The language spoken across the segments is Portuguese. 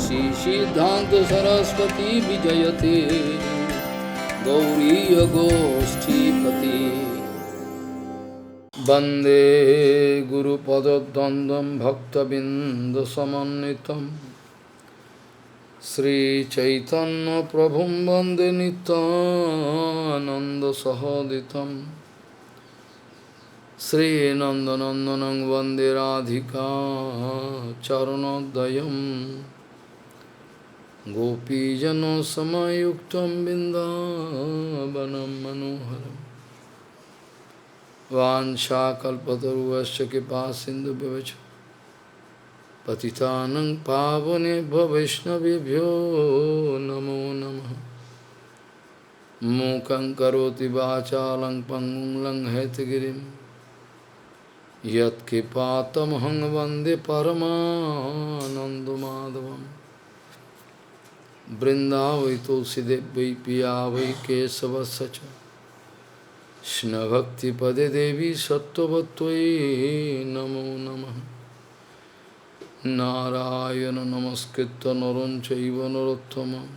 श्री सिद्धांत सरस्वती विजयते गौरीय गोष्ठीपति वंदे गुरुपद्वंद्वं भक्तबिंदसमन्वितं श्री चैतन्य प्रभुं वंदे नित्यानंद सहोदितं श्री नंदनंदनं वंदे राधिका चरणोदयं गोपीजनसमयुक्तं बिन्दावनं मनोहरम् वाञ्छाकल्पतरुश्च कृपासिन्धुभ्यश्च पतितानं पावनेभ्यो वैष्णवेभ्यो नमो नमः। मूकं करोति वाचालं पङ्गुं लङ्घयितगिरिं यत्कृपातमहं वन्दे परमानन्दमाधवम्। वृन्दावै तुलसीदेवी पिया वै केशवस्य च कृष्णभक्तिपदे देवी सत्त्ववत्त्वयि नमो नमः। नारायण नमस्कृत्य नरं चैव नरोत्तमं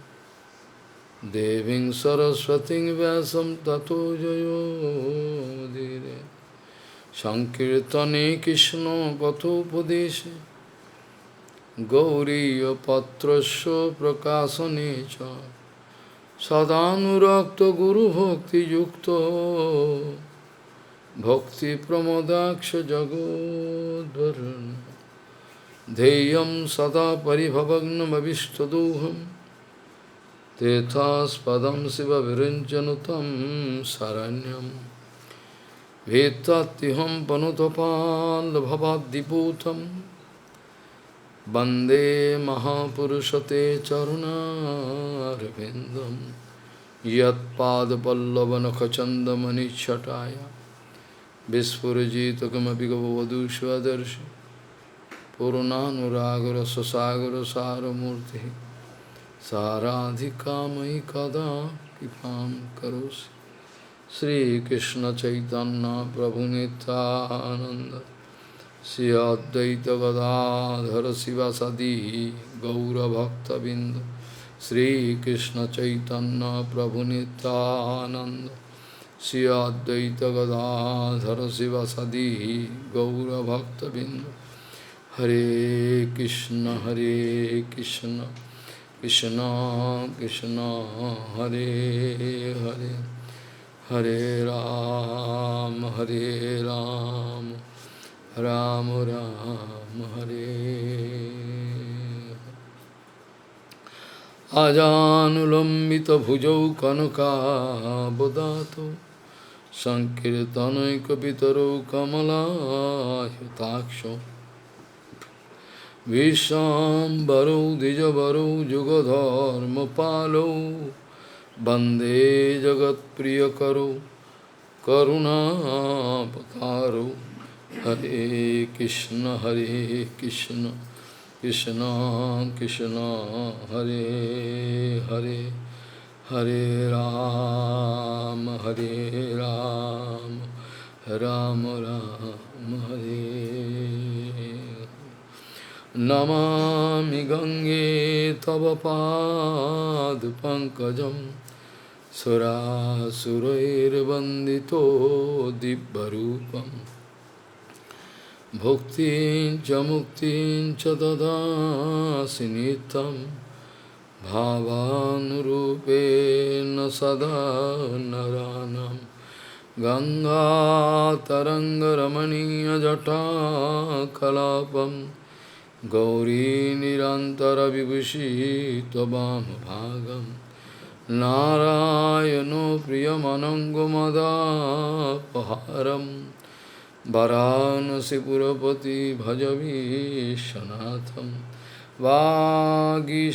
देवीं सरस्वतीं व्यासं ततो जयो मुदीरये। संकीर्तने कृष्ण कथोपदेशे गौरीयपत्रस्य प्रकाशने च सदानुरक्तो गुरुभक्तियुक्तो भक्तिप्रमोदाक्ष जगोद्वरुन् ध्येयं सदा परिभवग्नमभिष्टदोहं तीर्थास्पदं शिवविरञ्जनुतं शरण्यं वेत्तात्यहं पनुतपाल्भवाद्दिपूतं वन्दे महापुरुषते चरुणारविन्दं यत्पादपल्लवनखचन्दमनिच्छटाय विस्फुरजित किमपि गववधूष्वदर्शि पूर्णानुरागरससागरसारमूर्तिः साराधिका मयि कदा कृपां करोसि। श्रीकृष्ण चैतन्य प्रभु नित्यानन्द श्री अद्वैत गदाधर शिवासादि गौरभक्तबिंद श्रीकृष्ण चैतन्य प्रभु नित्यानंद श्री अद्वैत गदाधर शिवासादि गौरभक्तबिंद। हरे कृष्ण कृष्ण कृष्ण हरे हरे हरे राम राम राम हरे। आजानुलंबित भुजौ कनकाबदातो संकीर्तनैकपितरो कमलायताक्षो विश्वाम्बरौ द्विजवरौ जुगधर्मपालौ वन्दे जगत्प्रियकरौ करुणावतारौ। हरे कृष्ण कृष्ण कृष्ण हरे हरे हरे राम राम राम हरे। नमामि गंगे तव पादपङ्कजं सुरासुरैर्वन्दितो दिव्यरूपम् भुक्तिं च मुक्तिं च ददासि नित्यं भावानुरूपेण सदा नराणां। गङ्गातरङ्गरमणीयजटाकलापं गौरी निरन्तरविभूषि त्ववामभागं। नारायणो प्रियमनङ्गमदापहारम् वाराणसीपुरपति भजवीशनाथं। वागीशजुष्वदने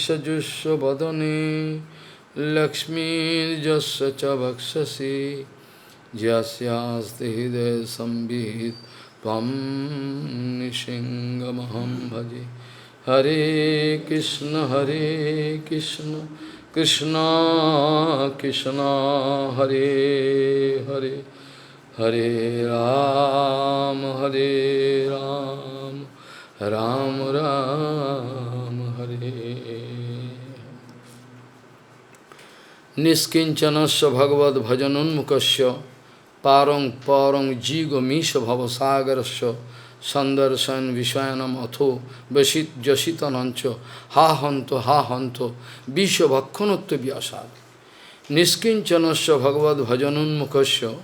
लक्ष्मीर्यस्य च वक्षसि यस्यास्ति हृदयसंवित् त्वं निशिङ्गमहं भजे। हरे कृष्ण कृष्ण कृष्ण हरे हरे हरे राम राम राम हरे Niskinchanasya bhagavad bhajanunmukasya parang parang jigo misha bhavasagarasya sandarsan vishayanam atho vasit jasitanancha ha hanto visha bhakkhanotta vyasad. Niskinchanasya bhagavad bhajanunmukasya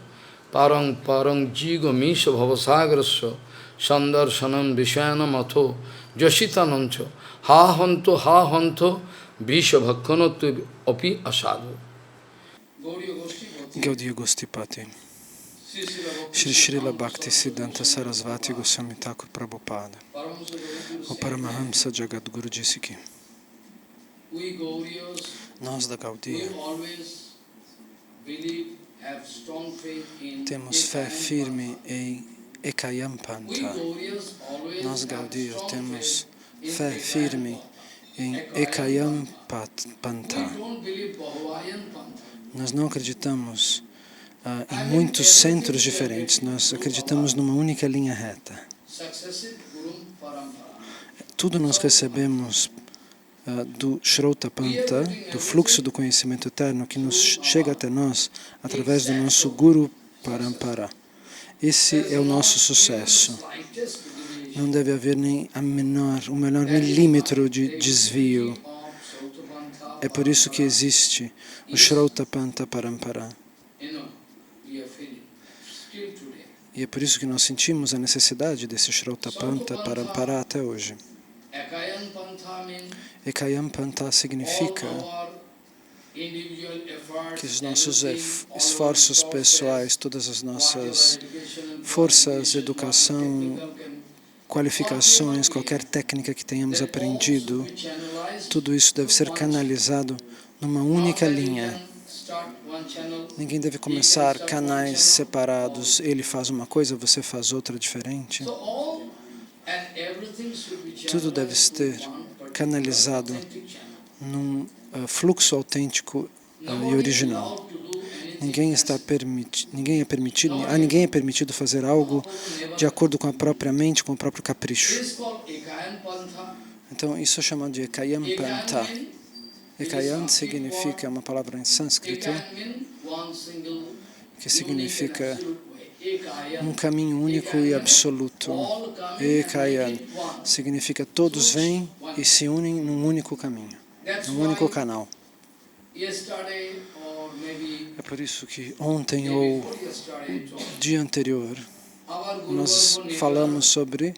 parang parang jigo misha bhavasagarasya sandarsanam vishayanam atho jasitanancha ha hanto visha bhakkhanotta api asadu. Gaudiya Goshtipati Shri Srila Bhakti Siddhanta Sarasvati Goswami Thakur Prabhupada. O Paramahamsa Jagadguru disse que nós da Gaudiya temos fé firme em Ekayam Panta. Nós Gaudiya temos fé firme em Ekayam Panta. Nós não acreditamos em muitos centros diferentes, nós acreditamos numa única linha reta. Tudo nós recebemos do Shrautapanta, do fluxo do conhecimento eterno que nos chega até nós através do nosso Guru Parampara. Esse é o nosso sucesso. Não deve haver nem o menor milímetro de desvio. É por isso que existe o Shrautapanta Parampara. E é por isso que nós sentimos a necessidade desse Shrautapanta Parampara até hoje. Ekayam Panta significa que os nossos esforços pessoais, todas as nossas forças, educação, qualificações, qualquer técnica que tenhamos aprendido, tudo isso deve ser canalizado numa única linha. Ninguém deve começar canais separados. Ele faz uma coisa, você faz outra diferente. Tudo deve ser canalizado num fluxo autêntico e original. Ninguém é permitido fazer algo de acordo com a própria mente, com o próprio capricho. Então, isso é chamado de Ekayam Panta. Ekayam significa uma palavra em sânscrito que significa um caminho único e absoluto. Ekayam significa todos vêm e se unem num único caminho, num único canal. É por isso que ontem ou o dia anterior nós falamos sobre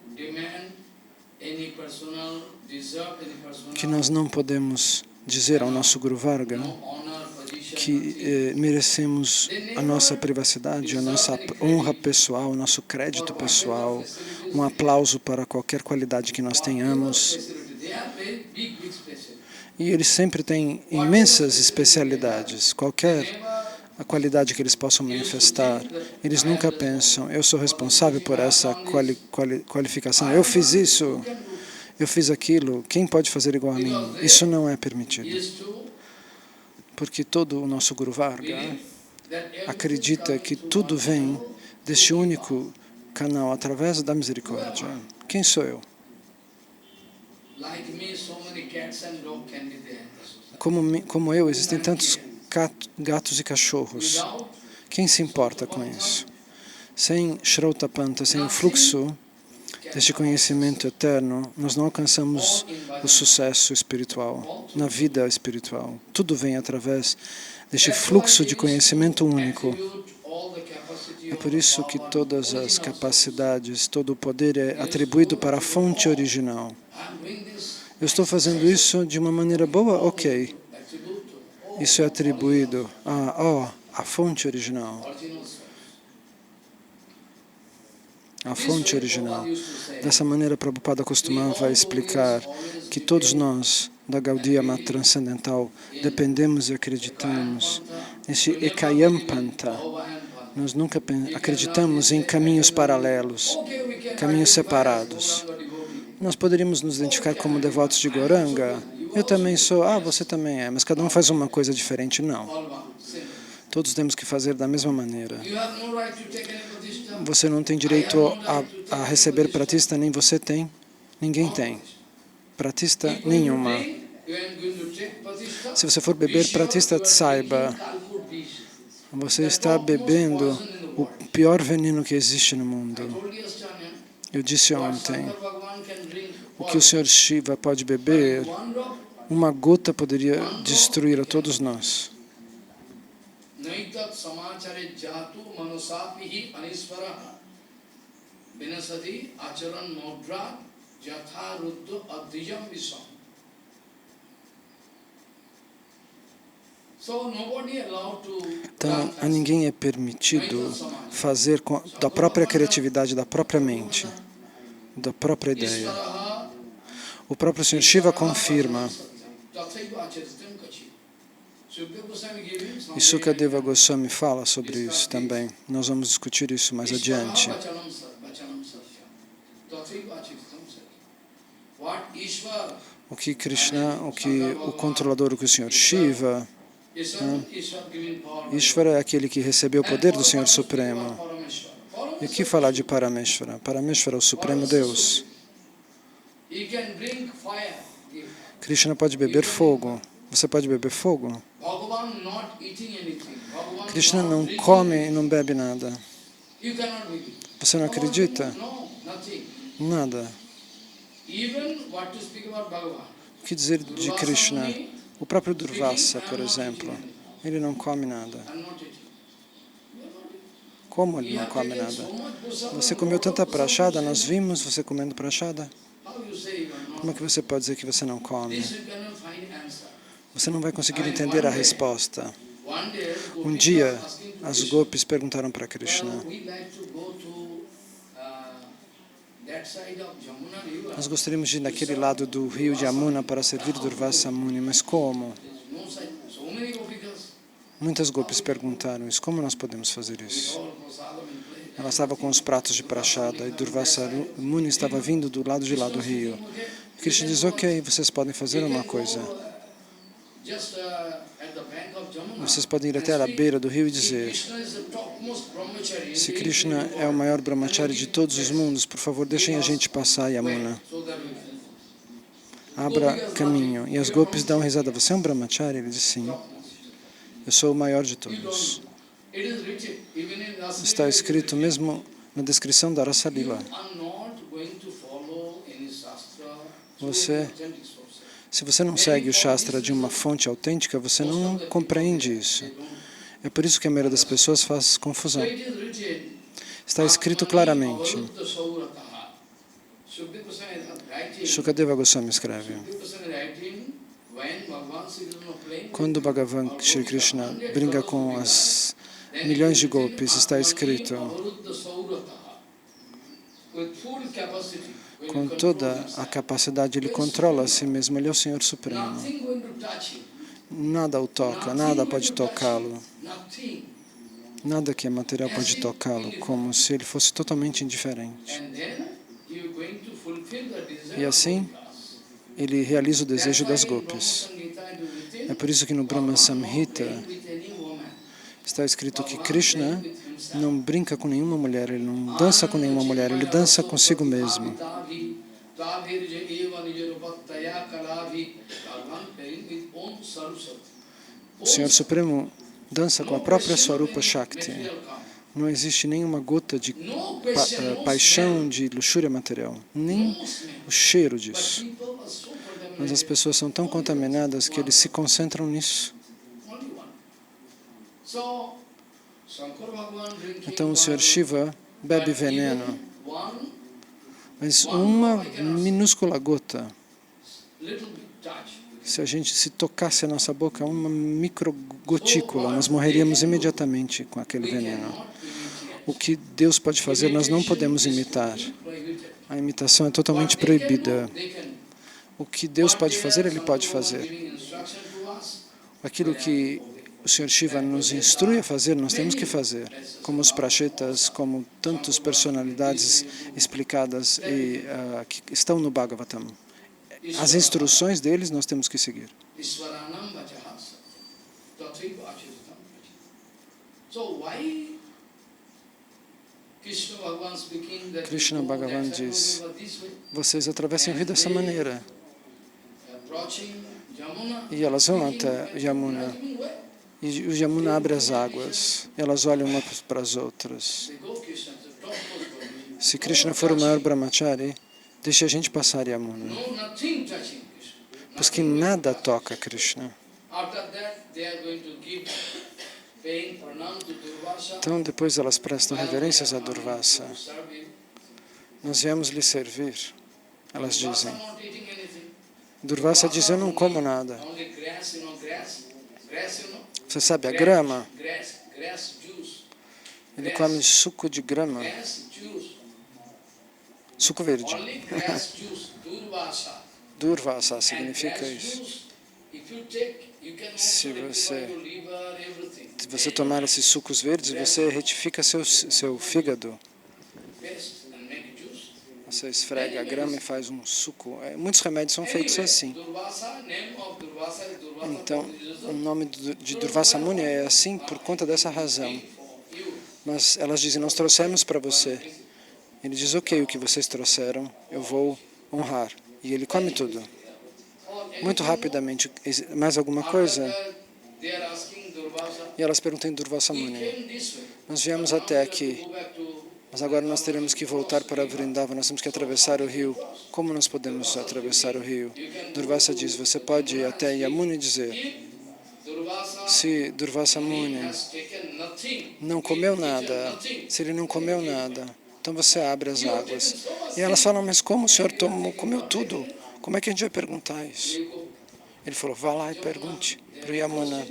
que nós não podemos dizer ao nosso Guru Varga que merecemos a nossa privacidade, a nossa honra pessoal, o nosso crédito pessoal, um aplauso para qualquer qualidade que nós tenhamos. E eles sempre têm imensas especialidades, qualquer a qualidade que eles possam manifestar. Eles nunca pensam, eu sou responsável por essa qualificação, eu fiz isso, eu fiz aquilo, quem pode fazer igual a mim? Isso não é permitido. Porque todo o nosso Guru Varga acredita que tudo vem deste único canal, através da misericórdia. Quem sou eu? Como eu, existem tantos gatos e cachorros. Quem se importa com isso? Sem Shrautapanta, sem o fluxo deste conhecimento eterno, nós não alcançamos o sucesso espiritual, na vida espiritual. Tudo vem através deste fluxo de conhecimento único. É por isso que todas as capacidades, todo o poder é atribuído para a fonte original. Eu estou fazendo isso de uma maneira boa? Ok. Isso é atribuído à fonte original. A fonte original. Dessa maneira, Prabhupada costumava explicar que todos nós, da Gaudiya Mata Transcendental, dependemos e acreditamos nesse Ekayam Panta. Nós nunca acreditamos em caminhos paralelos, caminhos separados. Nós poderíamos nos identificar como devotos de Gauranga. Eu também sou, você também é, mas cada um faz uma coisa diferente. Não. Todos temos que fazer da mesma maneira. Você não tem direito a receber pratista, nem você tem, ninguém tem. Pratista nenhuma. Se você for beber Pratishtha, saiba, você está bebendo o pior veneno que existe no mundo. Eu disse ontem, o que o Senhor Shiva pode beber, uma gota poderia destruir a todos nós. Então, a ninguém é permitido fazer da própria criatividade, da própria mente, da própria ideia. O próprio Senhor Shiva confirma. E Sukadeva Goswami fala sobre isso também. Nós vamos discutir isso mais adiante. O que Krishna, o controlador, o que o Senhor Shiva, Ishvara é aquele que recebeu o poder do Senhor Supremo. E o que falar de Parameshvara? Parameshvara é o Supremo Deus. Krishna pode beber fogo. Você pode beber fogo? Krishna não come e não bebe nada. Você não acredita? Nada. O que dizer de Krishna? O próprio Durvasa, por exemplo, ele não come nada. Como ele não come nada? Você comeu tanta prachada, nós vimos você comendo prachada. Como é que você pode dizer que você não come? Você não vai conseguir entender a resposta. Um dia, as gopis perguntaram para Krishna, nós gostaríamos de ir naquele lado do rio de Yamuna para servir Durvasa Muni, mas como? Muitas gopis perguntaram isso, como nós podemos fazer isso? Ela estava com os pratos de prachada e Durvasa Muni estava vindo do lado de lá do rio. Krishna diz, ok, vocês podem fazer uma coisa. Vocês podem ir até a beira do rio e dizer, se Krishna é o maior brahmachari de todos os mundos, por favor, deixem a gente passar Yamuna. Abra caminho. E as gopis dão risada. Você é um brahmachari? Ele diz, sim. Eu sou o maior de todos. Está escrito mesmo na descrição da Rasa Lila. Se você não segue o Shastra de uma fonte autêntica, você não compreende isso. É por isso que a maioria das pessoas faz confusão. Está escrito claramente. Sukadeva Goswami escreve. Quando Bhagavan Shri Krishna brinca com as milhões de gopis, está escrito, com toda a capacidade, ele controla a si mesmo, ele é o Senhor Supremo. Nada o toca, nada pode tocá-lo. Nada que é material pode tocá-lo, como se ele fosse totalmente indiferente. E assim, ele realiza o desejo das gopis. É por isso que no Brahma Samhita está escrito que Krishna não brinca com nenhuma mulher, ele não dança com nenhuma mulher, ele dança consigo mesmo. O Senhor Supremo dança com a própria Swarupa Shakti. Não existe nenhuma gota de paixão, de luxúria material, nem o cheiro disso. Mas as pessoas são tão contaminadas que eles se concentram nisso. Então o Senhor Shiva bebe veneno, mas uma minúscula gota, se a gente se tocasse a nossa boca, uma microgotícula, nós morreríamos imediatamente com aquele veneno. O que Deus pode fazer, nós não podemos imitar. A imitação é totalmente proibida. O que Deus pode fazer, Ele pode fazer. Aquilo que o Senhor Shiva nos instrui a fazer, nós temos que fazer. Como os prachetas, como tantas personalidades explicadas que estão no Bhagavatam. As instruções deles nós temos que seguir. Krishna Bhagavan diz, vocês atravessam o rio dessa maneira. E elas vão até Yamuna. E o Yamuna abre as águas. E elas olham umas para as outras. Se Krishna for o maior brahmachari, deixe a gente passar Yamuna. Pois que nada toca Krishna. Então depois elas prestam reverências a Durvasa. Nós viemos lhe servir, elas dizem. Durvasa diz, eu não como nada. Você sabe a grama? Ele come suco de grama. Suco verde. Durvasa significa isso. Se você tomar esses sucos verdes, você retifica seu fígado. Você esfrega a grama e faz um suco. Muitos remédios são feitos assim. Então, o nome de Durvasa Muni é assim por conta dessa razão. Mas elas dizem, nós trouxemos para você. Ele diz, ok, o que vocês trouxeram, eu vou honrar. E ele come tudo. Muito rapidamente. Mais alguma coisa? E elas perguntam em Durvasa Muni. Nós viemos até aqui. Mas agora nós teremos que voltar para Vrindava, nós temos que atravessar o rio. Como nós podemos atravessar o rio? Durvasa diz, você pode ir até Yamuna e dizer, se Durvasa Muni não comeu nada, se ele não comeu nada, então você abre as águas. E elas falam, mas como o senhor comeu tudo? Como é que a gente vai perguntar isso? Ele falou, vá lá e pergunte para o Yamuna.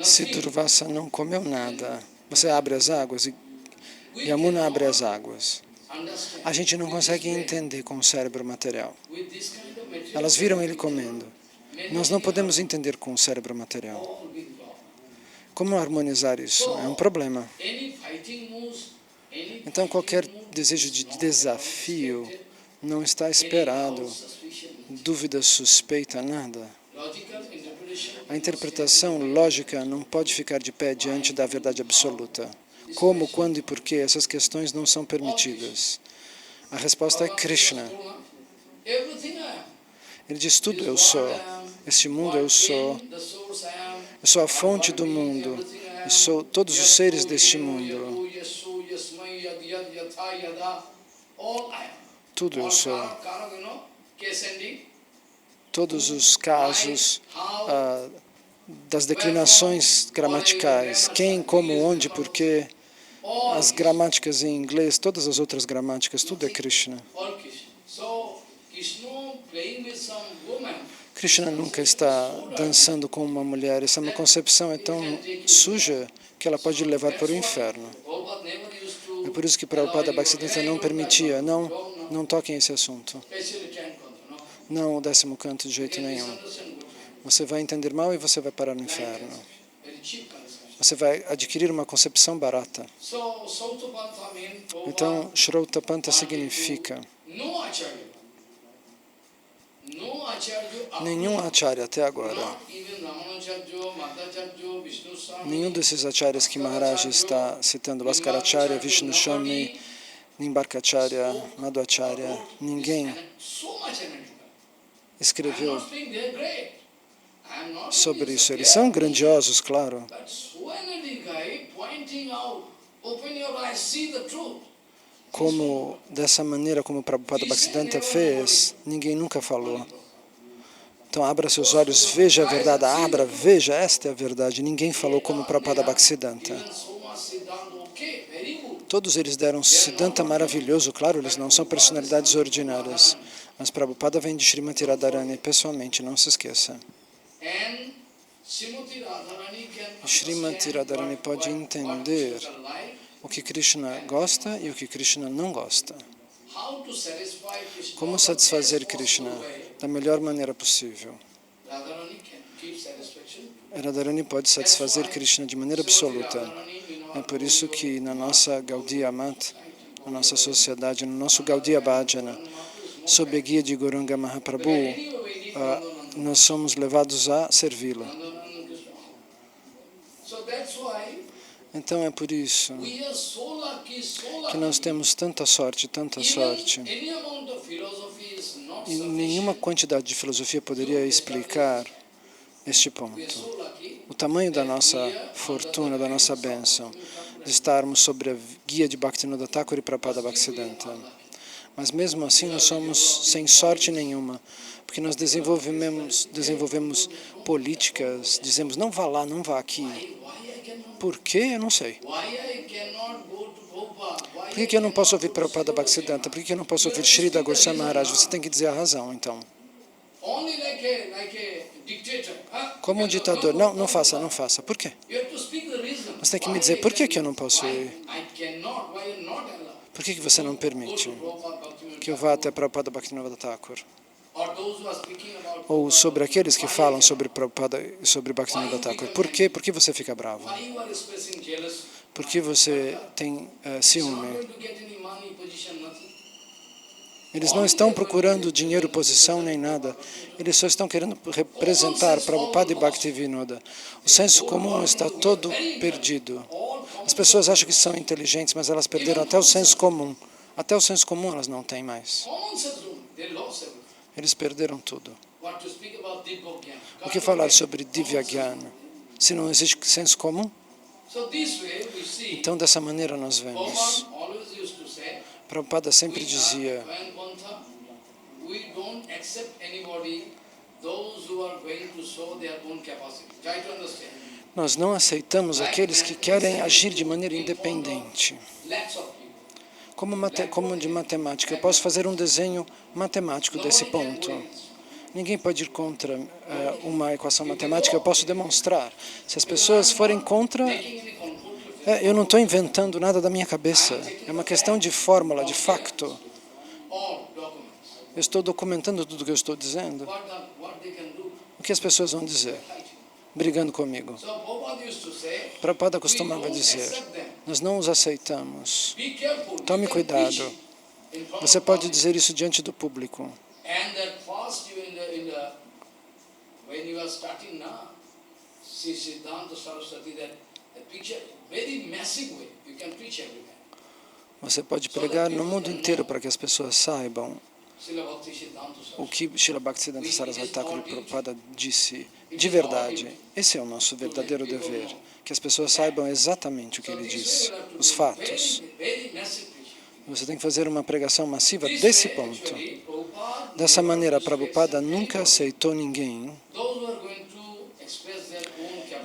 Se Durvasa não comeu nada, você abre as águas e Yamuna abre as águas. A gente não consegue entender com o cérebro material. Elas viram ele comendo. Nós não podemos entender com o cérebro material. Como harmonizar isso? É um problema. Então, qualquer desejo de desafio não está esperado. Dúvida, suspeita, nada. A interpretação lógica não pode ficar de pé diante da verdade absoluta. Como, quando e por que essas questões não são permitidas? A resposta é Krishna. Ele diz, tudo eu sou. Este mundo eu sou. Eu sou a fonte do mundo. Eu sou todos os seres deste mundo. Tudo eu sou. Todos os casos das declinações gramaticais. Quem, como, onde, porquê. As gramáticas em inglês, todas as outras gramáticas, tudo é Krishna. Krishna nunca está dançando com uma mulher. Essa é uma concepção é tão suja que ela pode levar para o inferno. É por isso que Prabhupada Bhaktisiddhanta não permitia, não toquem esse assunto. Não o 10º canto de jeito nenhum. Você vai entender mal e você vai parar no inferno. Você vai adquirir uma concepção barata. Então, Shrautapanta significa nenhum acharya até agora, nenhum desses acharyas que Maharaj está citando, Bhaskaracharya, Vishnu Shami, Nimbarkacharya, Madhvacharya, ninguém escreveu sobre isso. Eles são grandiosos, claro. Como, dessa maneira como Prabhupada Bhaktisiddhanta fez, ninguém nunca falou. Então abra seus olhos, veja a verdade, veja, esta é a verdade. Ninguém falou como Prabhupada Bhaktisiddhanta. Todos eles deram um Siddhanta maravilhoso, claro, eles não são personalidades ordinárias. Mas Prabhupada vem de Srimati Radharani pessoalmente, não se esqueça. Srimati Radharani pode entender o que Krishna gosta e o que Krishna não gosta. Como satisfazer Krishna da melhor maneira possível. Radharani pode satisfazer Krishna de maneira absoluta. É por isso que na nossa Gaudiya Mat, na nossa sociedade, no nosso Gaudiya Bhajana, sob a guia de Gauranga Mahaprabhu, nós somos levados a servi-lo. Então é por isso que nós temos tanta sorte, tanta sorte. E nenhuma quantidade de filosofia poderia explicar este ponto. O tamanho da nossa fortuna, da nossa bênção, de estarmos sob a guia de Bhaktivinoda Thakur e Prabhupada Bhaktisiddhanta. Mas mesmo assim nós somos sem sorte nenhuma, porque nós desenvolvemos políticas, dizemos não vá lá, não vá aqui. Por quê? Eu não sei. Por que eu não posso ouvir Prabhupada Bhaktisiddhanta? Por que eu não posso ouvir Shrida Goswami Maharaj? Você tem que dizer a razão, então. Como um ditador. Não, não faça, não faça. Por quê? Você tem que me dizer por que eu não posso ir. Por que você não permite que eu vá até Prabhupada Bhaktisiddhanta Thakur? Ou sobre aqueles que falam sobre Prabhupada e sobre Bhaktisiddhanta Thakur. Por quê? Por que você fica bravo? Por que você tem ciúme? Eles não estão procurando dinheiro, posição, nem nada. Eles só estão querendo representar Prabhupada e Bhaktivinoda. O senso comum está todo perdido. As pessoas acham que são inteligentes, mas elas perderam até o senso comum. Até o senso comum elas não têm mais. Eles perderam tudo. O que falar sobre Divyagyan, se não existe senso comum? Então, dessa maneira nós vemos. Prabhupada sempre dizia, nós não aceitamos aqueles que querem agir de maneira independente. Como de matemática, eu posso fazer um desenho matemático desse ponto. Ninguém pode ir contra uma equação matemática, eu posso demonstrar. Se as pessoas forem contra, eu não estou inventando nada da minha cabeça. É uma questão de fórmula, de facto. Eu estou documentando tudo o que eu estou dizendo. O que as pessoas vão dizer? Brigando comigo. Prabhupada costumava dizer, nós não os aceitamos. Tome cuidado. Você pode dizer isso diante do público. Você pode pregar no mundo inteiro para que as pessoas saibam o que Srila Bhaktisiddhanta Sarasvati Thakur Prabhupada disse de verdade. Esse é o nosso verdadeiro dever, que as pessoas saibam exatamente o que ele disse, os fatos. Você tem que fazer uma pregação massiva desse ponto. Dessa maneira, Prabhupada nunca aceitou ninguém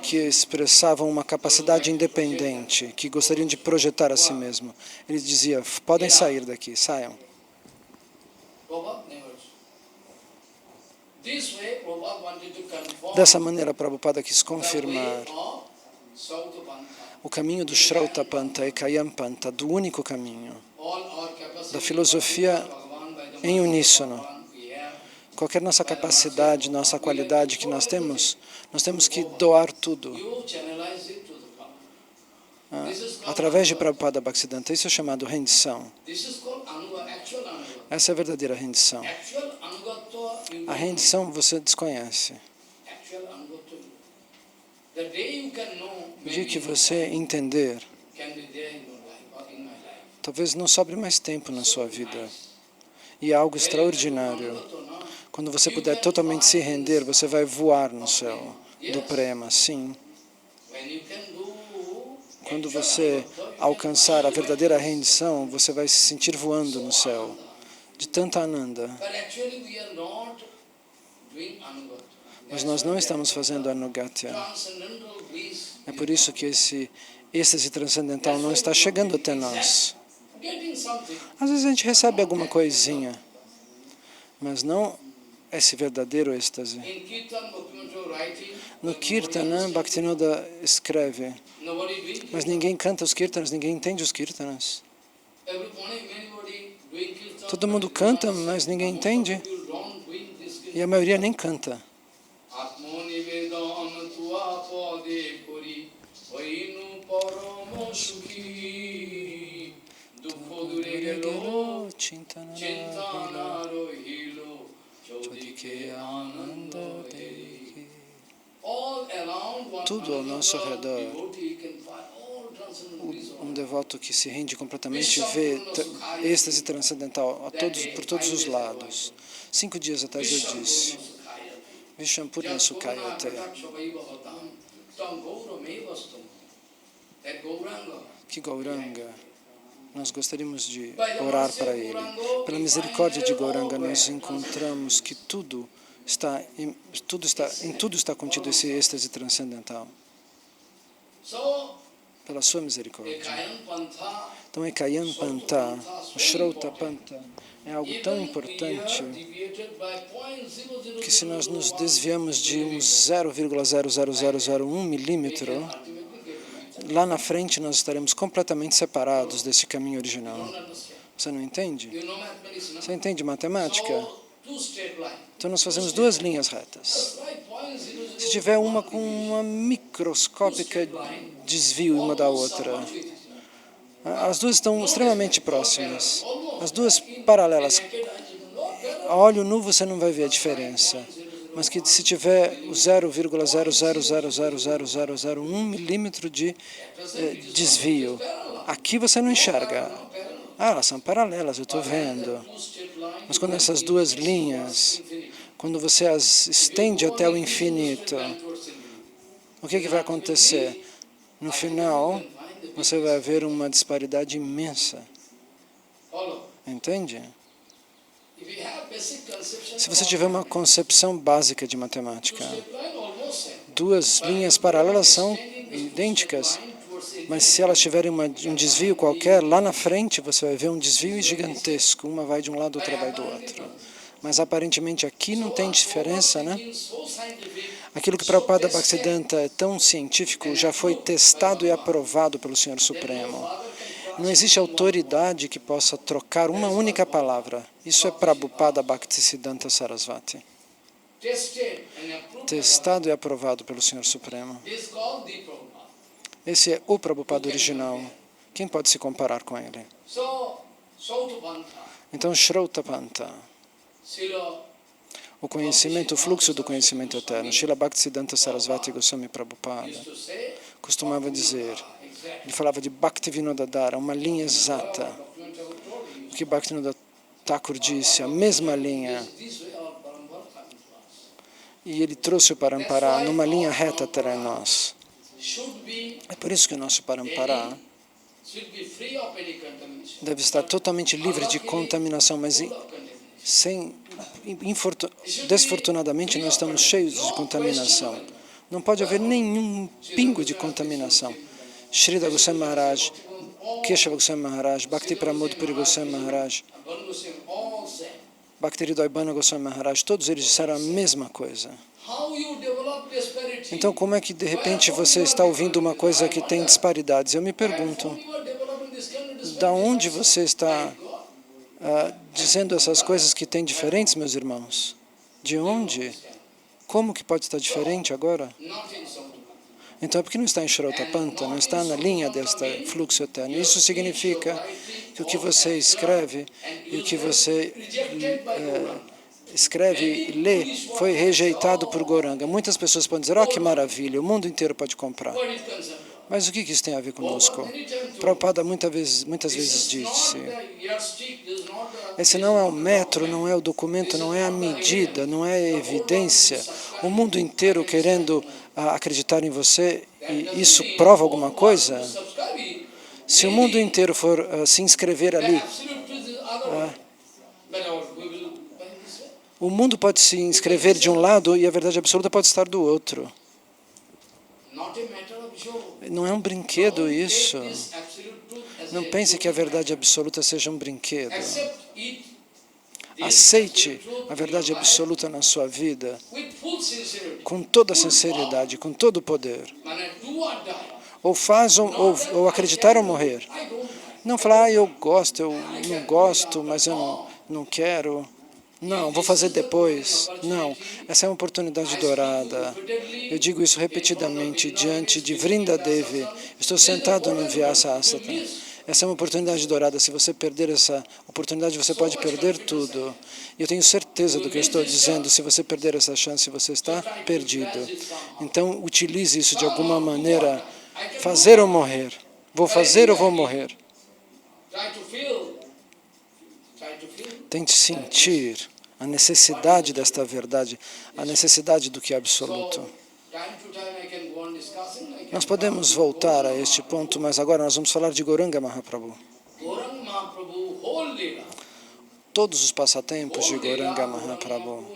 que expressavam uma capacidade independente, que gostariam de projetar a si mesmo. Ele dizia, podem sair daqui, saiam. Dessa maneira, Prabhupada quis confirmar o caminho do Shrauta Panta e Kayam Panta, do único caminho, da filosofia em uníssono. Qualquer nossa capacidade, nossa qualidade que nós temos que doar tudo através de Prabhupada Bhaktisiddhanta. Isso é chamado rendição. Essa é a verdadeira rendição. A rendição você desconhece. O dia que você entender, talvez não sobre mais tempo na sua vida. E é algo extraordinário. Quando você puder totalmente se render, você vai voar no céu do Prema, sim. Quando você alcançar a verdadeira rendição, você vai se sentir voando no céu, de tanta Ananda. Mas nós não estamos fazendo Anugatya. É por isso que esse êxtase transcendental não está chegando até nós. Às vezes a gente recebe alguma coisinha, mas não esse verdadeiro êxtase. No Kirtana, Bhaktivinoda escreve, mas ninguém canta os Kirtanas, ninguém entende os Kirtanas. Todo mundo canta, mas ninguém entende. E a maioria nem canta. Tudo ao nosso redor, o Um devoto que se rende completamente vê êxtase transcendental por todos os lados. 5 dias atrás eu disse, Vishampurna Sukhayate, que Gauranga, nós gostaríamos de orar para ele. Pela misericórdia de Gauranga, nós encontramos que em tudo está contido esse êxtase transcendental. Pela sua misericórdia. Então, Ekayan Panta, o Shrauta Panta, é algo tão importante que se nós nos desviamos de um 0,00001 milímetro, lá na frente nós estaremos completamente separados desse caminho original. Você não entende? Você entende matemática? Então nós fazemos 2 linhas retas. Se tiver uma com uma microscópica desvio uma da outra, as duas estão extremamente próximas. As duas paralelas. A olho nu você não vai ver a diferença. Mas que se tiver o 0,0000001 milímetro de desvio, aqui você não enxerga. Elas são paralelas, eu estou vendo. Mas quando essas 2 linhas, quando você as estende até o infinito, o que vai acontecer? No final, você vai ver uma disparidade imensa. Entende? Se você tiver uma concepção básica de matemática, 2 linhas paralelas são idênticas, mas se elas tiverem um desvio qualquer, lá na frente você vai ver um desvio gigantesco, uma vai de um lado, outra vai do outro. Mas aparentemente aqui não tem diferença, né? Aquilo que Prabhupada Bhaktisiddhanta é tão científico já foi testado e aprovado pelo Senhor Supremo. Não existe autoridade que possa trocar uma única palavra. Isso é Prabhupada Bhaktisiddhanta Sarasvati. Testado e aprovado pelo Senhor Supremo. Esse é o Prabhupada original. Quem pode se comparar com ele? Então, Shrautapanta, o conhecimento, o fluxo do conhecimento eterno. Srila Bhaktisiddhanta Sarasvati Goswami Prabhupada costumava dizer, ele falava de Bhaktivinoda Dhara, uma linha exata. O que Bhaktivinoda Thakur disse, a mesma linha. E ele trouxe o Parampara numa linha reta até nós. É por isso que o nosso Parampara deve estar totalmente livre de contaminação, mas desfortunadamente nós estamos cheios de contaminação. Não pode haver nenhum pingo de contaminação. Shrida Goswami Maharaj, Keshava Goswami Maharaj, Bhakti Pramod Puri Goswami Maharaj, Bhakti Hridoybana Goswami Maharaj, todos eles disseram a mesma coisa. Então, como é que de repente você está ouvindo uma coisa que tem disparidades? Eu me pergunto, da onde você está dizendo essas coisas que têm diferentes, meus irmãos? De onde? Como que pode estar diferente agora? Então, é porque não está em Shrautapanta, não está na linha deste fluxo eterno. Isso significa que o que você escreve e o que você escreve e lê foi rejeitado por Gauranga. Muitas pessoas podem dizer, que maravilha, o mundo inteiro pode comprar. Mas o que isso tem a ver conosco? Prabhupada muitas vezes disse, esse não é o metro, não é o documento, não é a medida, não é a evidência. O mundo inteiro querendo acreditar em você, e isso prova alguma coisa? Se o mundo inteiro for se inscrever ali, o mundo pode se inscrever de um lado e a verdade absoluta pode estar do outro. Não é um brinquedo isso. Não pense que a verdade absoluta seja um brinquedo. Aceite a verdade absoluta na sua vida com toda a sinceridade, com todo o poder. Ou faz, ou acreditar ou morrer. Não falar, eu gosto, eu não gosto, mas eu não quero. Não, vou fazer depois. Não, essa é uma oportunidade dourada. Eu digo isso repetidamente diante de Vrinda Devi. Estou sentado no Vyasa Asata. Essa é uma oportunidade dourada. Se você perder essa oportunidade, você pode perder tudo. E eu tenho certeza do que eu estou dizendo. Se você perder essa chance, você está perdido. Então, utilize isso de alguma maneira. Fazer ou morrer. Vou fazer ou vou morrer? Tente sentir a necessidade desta verdade, a necessidade do que é absoluto. Nós podemos voltar a este ponto, mas agora nós vamos falar de Gauranga Mahaprabhu. Todos os passatempos de Gauranga Mahaprabhu,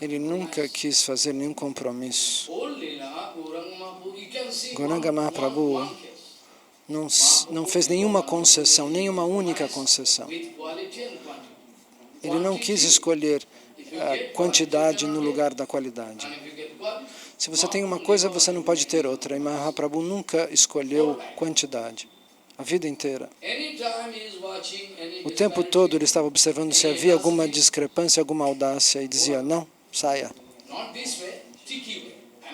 ele nunca quis fazer nenhum compromisso. Gauranga Mahaprabhu não fez nenhuma concessão, nenhuma única concessão. Ele não quis escolher a quantidade no lugar da qualidade. Se você tem uma coisa, você não pode ter outra. E Mahaprabhu nunca escolheu quantidade, a vida inteira. O tempo todo ele estava observando se havia alguma discrepância, alguma audácia, e dizia, não, saia.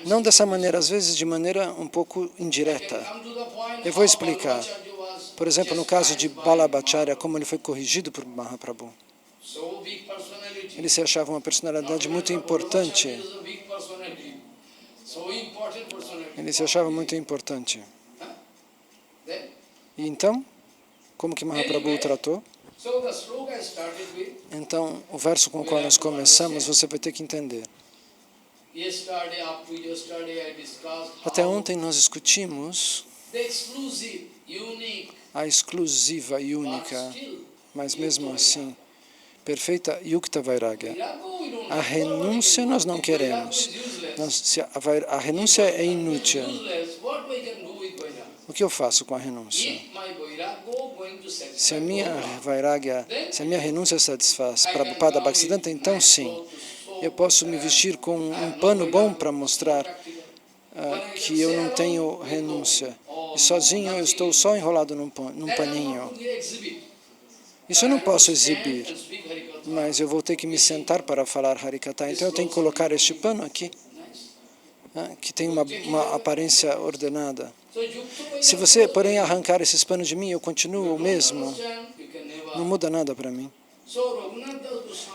Não dessa maneira, às vezes de maneira um pouco indireta. Eu vou explicar. Por exemplo, no caso de Balabhacharya, como ele foi corrigido por Mahaprabhu. Ele se achava uma personalidade muito importante. Ele se achava muito importante. E então, como que Mahaprabhu o tratou? Então, o verso com o qual nós começamos, você vai ter que entender. Até ontem nós discutimos a exclusiva e única, mas mesmo assim, perfeita Yukta Vairagya. A renúncia nós não queremos. A renúncia é inútil. O que eu faço com a renúncia? Se a minha Vairagya, se a minha renúncia satisfaz Prabhupada Bhaktisiddhanta, então sim, eu posso me vestir com um pano bom para mostrar que eu não tenho renúncia. E sozinho eu estou só enrolado num paninho. Isso eu não posso exibir, mas eu vou ter que me sentar para falar Harikatha. Então eu tenho que colocar este pano aqui, que tem uma aparência ordenada. Se você, porém, arrancar esses panos de mim, eu continuo o mesmo, não muda nada para mim.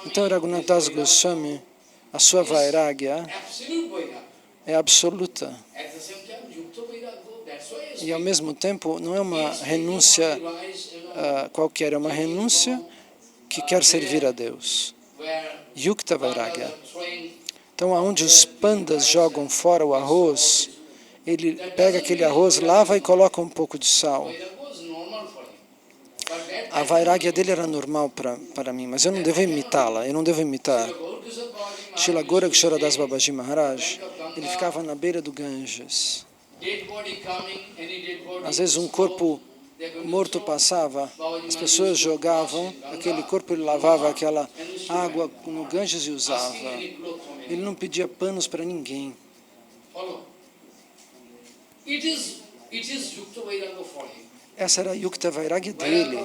Então Raghunath Das Goswami, a sua Vairagya é absoluta. E ao mesmo tempo não é uma renúncia qualquer, é uma renúncia que quer servir a Deus. Yukta Vairagya. Então, aonde os pandas jogam fora o arroz, ele pega aquele arroz, lava e coloca um pouco de sal. A Vairagya dele era normal para mim, mas eu não devo imitá-la, eu não devo imitar. Srila Gorakshara Das Babaji Maharaj, ele ficava na beira do Ganges. Às vezes um corpo morto passava, as pessoas jogavam aquele corpo, ele lavava aquela água no Ganges e usava. Ele não pedia panos para ninguém. Essa era a Yukta Vairagya dele.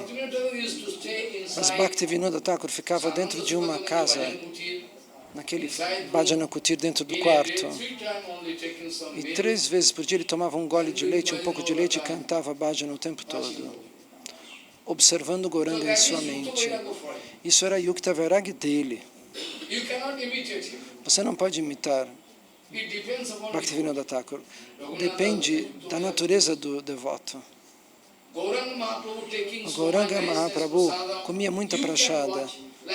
Mas Bhaktivinoda Thakur ficava dentro de uma casa, naquele Bhajana Kutir dentro do quarto. E 3 vezes por dia ele tomava um gole de leite, um pouco de leite e cantava Bhajana o tempo todo, observando Gauranga em sua mente. Isso era a Yukta Vairagya dele. Você não pode imitar Bhaktivinoda Thakur. Depende da natureza do devoto. Gauranga Mahaprabhu comia muita prachada.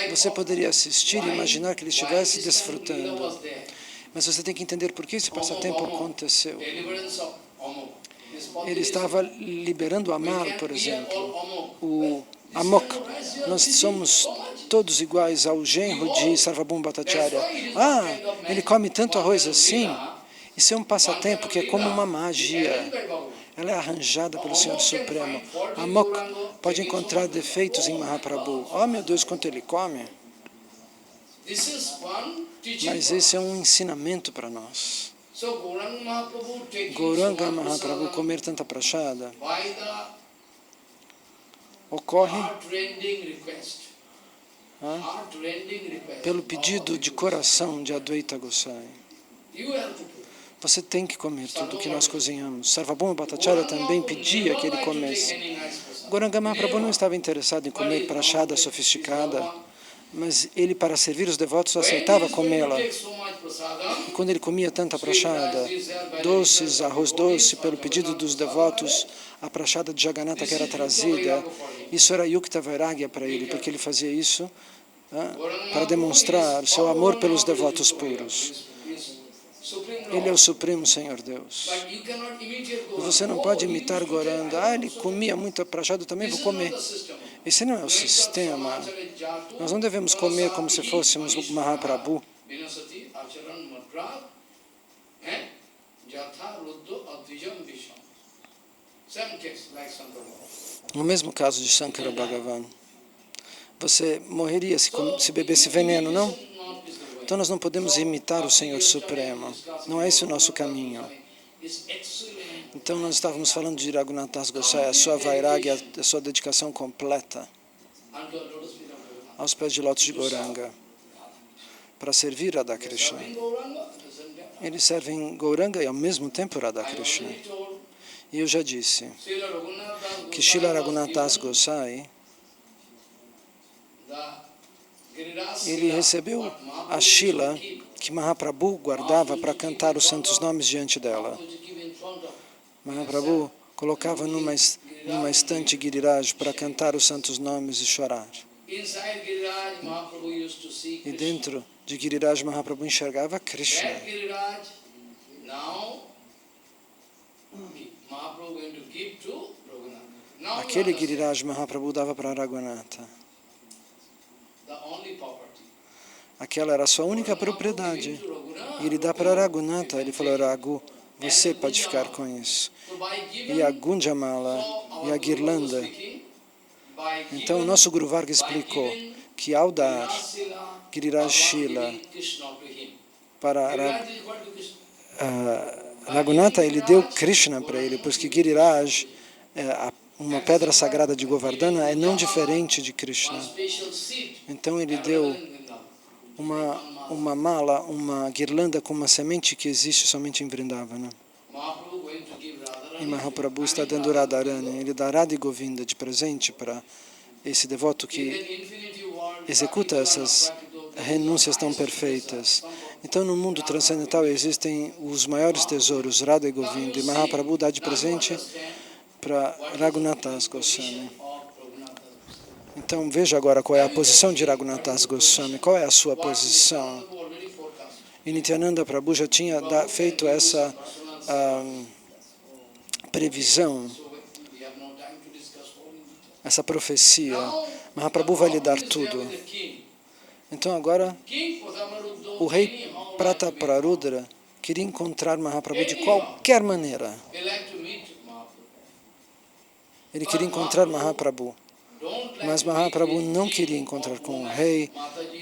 Você poderia assistir e imaginar que ele estivesse desfrutando. Mas você tem que entender por que esse passatempo aconteceu. Ele estava liberando o amar, por exemplo, o amok. Nós somos todos iguais ao genro de Sarvabhauma Bhattacharya. Ele come tanto arroz assim. Isso é um passatempo que é como uma magia. Ela é arranjada pelo Senhor Supremo. Amok pode encontrar defeitos em Mahaprabhu. Oh, meu Deus, quanto ele come! Mas esse é um ensinamento para nós. Gauranga Mahaprabhu comer tanta prachada ocorre pelo pedido de coração de Advaita Gosai. Você tem que comer tudo que nós cozinhamos. Sarvabhauma Bhattacharya também pedia que ele comesse. Gauranga Mahaprabhu não estava interessado em comer prachada sofisticada, Mas ele, para servir os devotos, aceitava comê-la. E quando ele comia tanta prashada, doces, arroz doce, pelo pedido dos devotos, a prashada de Jagannatha que era trazida, isso era Yukta Vairagya para ele, porque ele fazia isso para demonstrar o seu amor pelos devotos puros. Ele é o Supremo Senhor Deus. Você não pode imitar Gauranga. Ele comia muito prashada, eu também vou comer. Esse não é o sistema. Nós não devemos comer como se fôssemos o Mahaprabhu. No mesmo caso de Shankara Bhagavan, você morreria se bebesse veneno, não? Então nós não podemos imitar o Senhor Supremo. Não é esse o nosso caminho. Então nós estávamos falando de Raghunath Goswami, a sua vairagya, a sua dedicação completa aos pés de lótus de Gauranga, para servir Radha Krishna. Eles servem Gauranga e ao mesmo tempo Radha Krishna. E eu já disse que Srila Raghunath Goswami, ele recebeu a Shila que Mahaprabhu guardava para cantar os santos nomes diante dela. Mahaprabhu colocava numa estante Giriraj para cantar os santos nomes e chorar. E dentro de Giriraj, Mahaprabhu enxergava Krishna. Aquele Giriraj Mahaprabhu dava para Raghunatha. Aquela era a sua única propriedade. E ele dá para Raghunatha. Ele falou, Raghu, você pode ficar com isso. E a Gunjamala e a guirlanda. Então, o nosso Guru Varga explicou que ao dar Giriraj Shila para Raghunatha, ele deu Krishna para ele, porque Giriraj, uma pedra sagrada de Govardhana, é não diferente de Krishna. Então, ele deu uma mala, uma guirlanda com uma semente que existe somente em Vrindavana. E Mahaprabhu está dando Radharani. Ele dá Radha e Govinda de presente para esse devoto que executa essas renúncias tão perfeitas. Então, no mundo transcendental existem os maiores tesouros, Radha e Govinda. E Mahaprabhu dá de presente para Raghunath Goswami. Então, veja agora qual é a posição de Raghunath Goswami. Qual é a sua posição? E Nityananda Prabhu já tinha feito essa previsão, essa profecia. Mahaprabhu vai lhe dar tudo. Então agora, o rei Prataparudra queria encontrar Mahaprabhu de qualquer maneira. Ele queria encontrar Mahaprabhu. Mas Mahaprabhu não queria encontrar com o rei,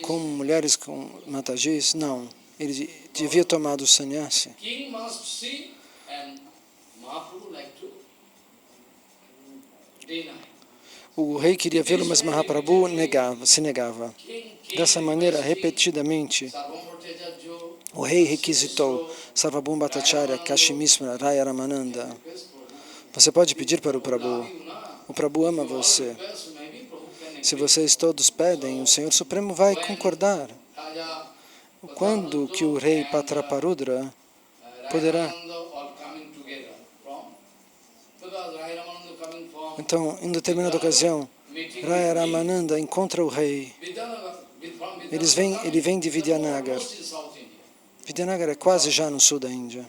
com mulheres, com matajis, não. Ele devia tomar o sannyasi. O rei queria vê-lo, mas Mahaprabhu se negava. Dessa maneira, repetidamente, o rei requisitou Sarvabhauma Bhattacharya, Kashimismara, Raya Ramananda. Você pode pedir para o Prabhu ama você. Se vocês todos pedem, o Senhor Supremo vai concordar. Quando que o rei Prataparudra poderá? Então, em determinada ocasião, Raya Ramananda encontra o rei. Ele vem de Vidyanagar. Vidyanagar é quase já no sul da Índia.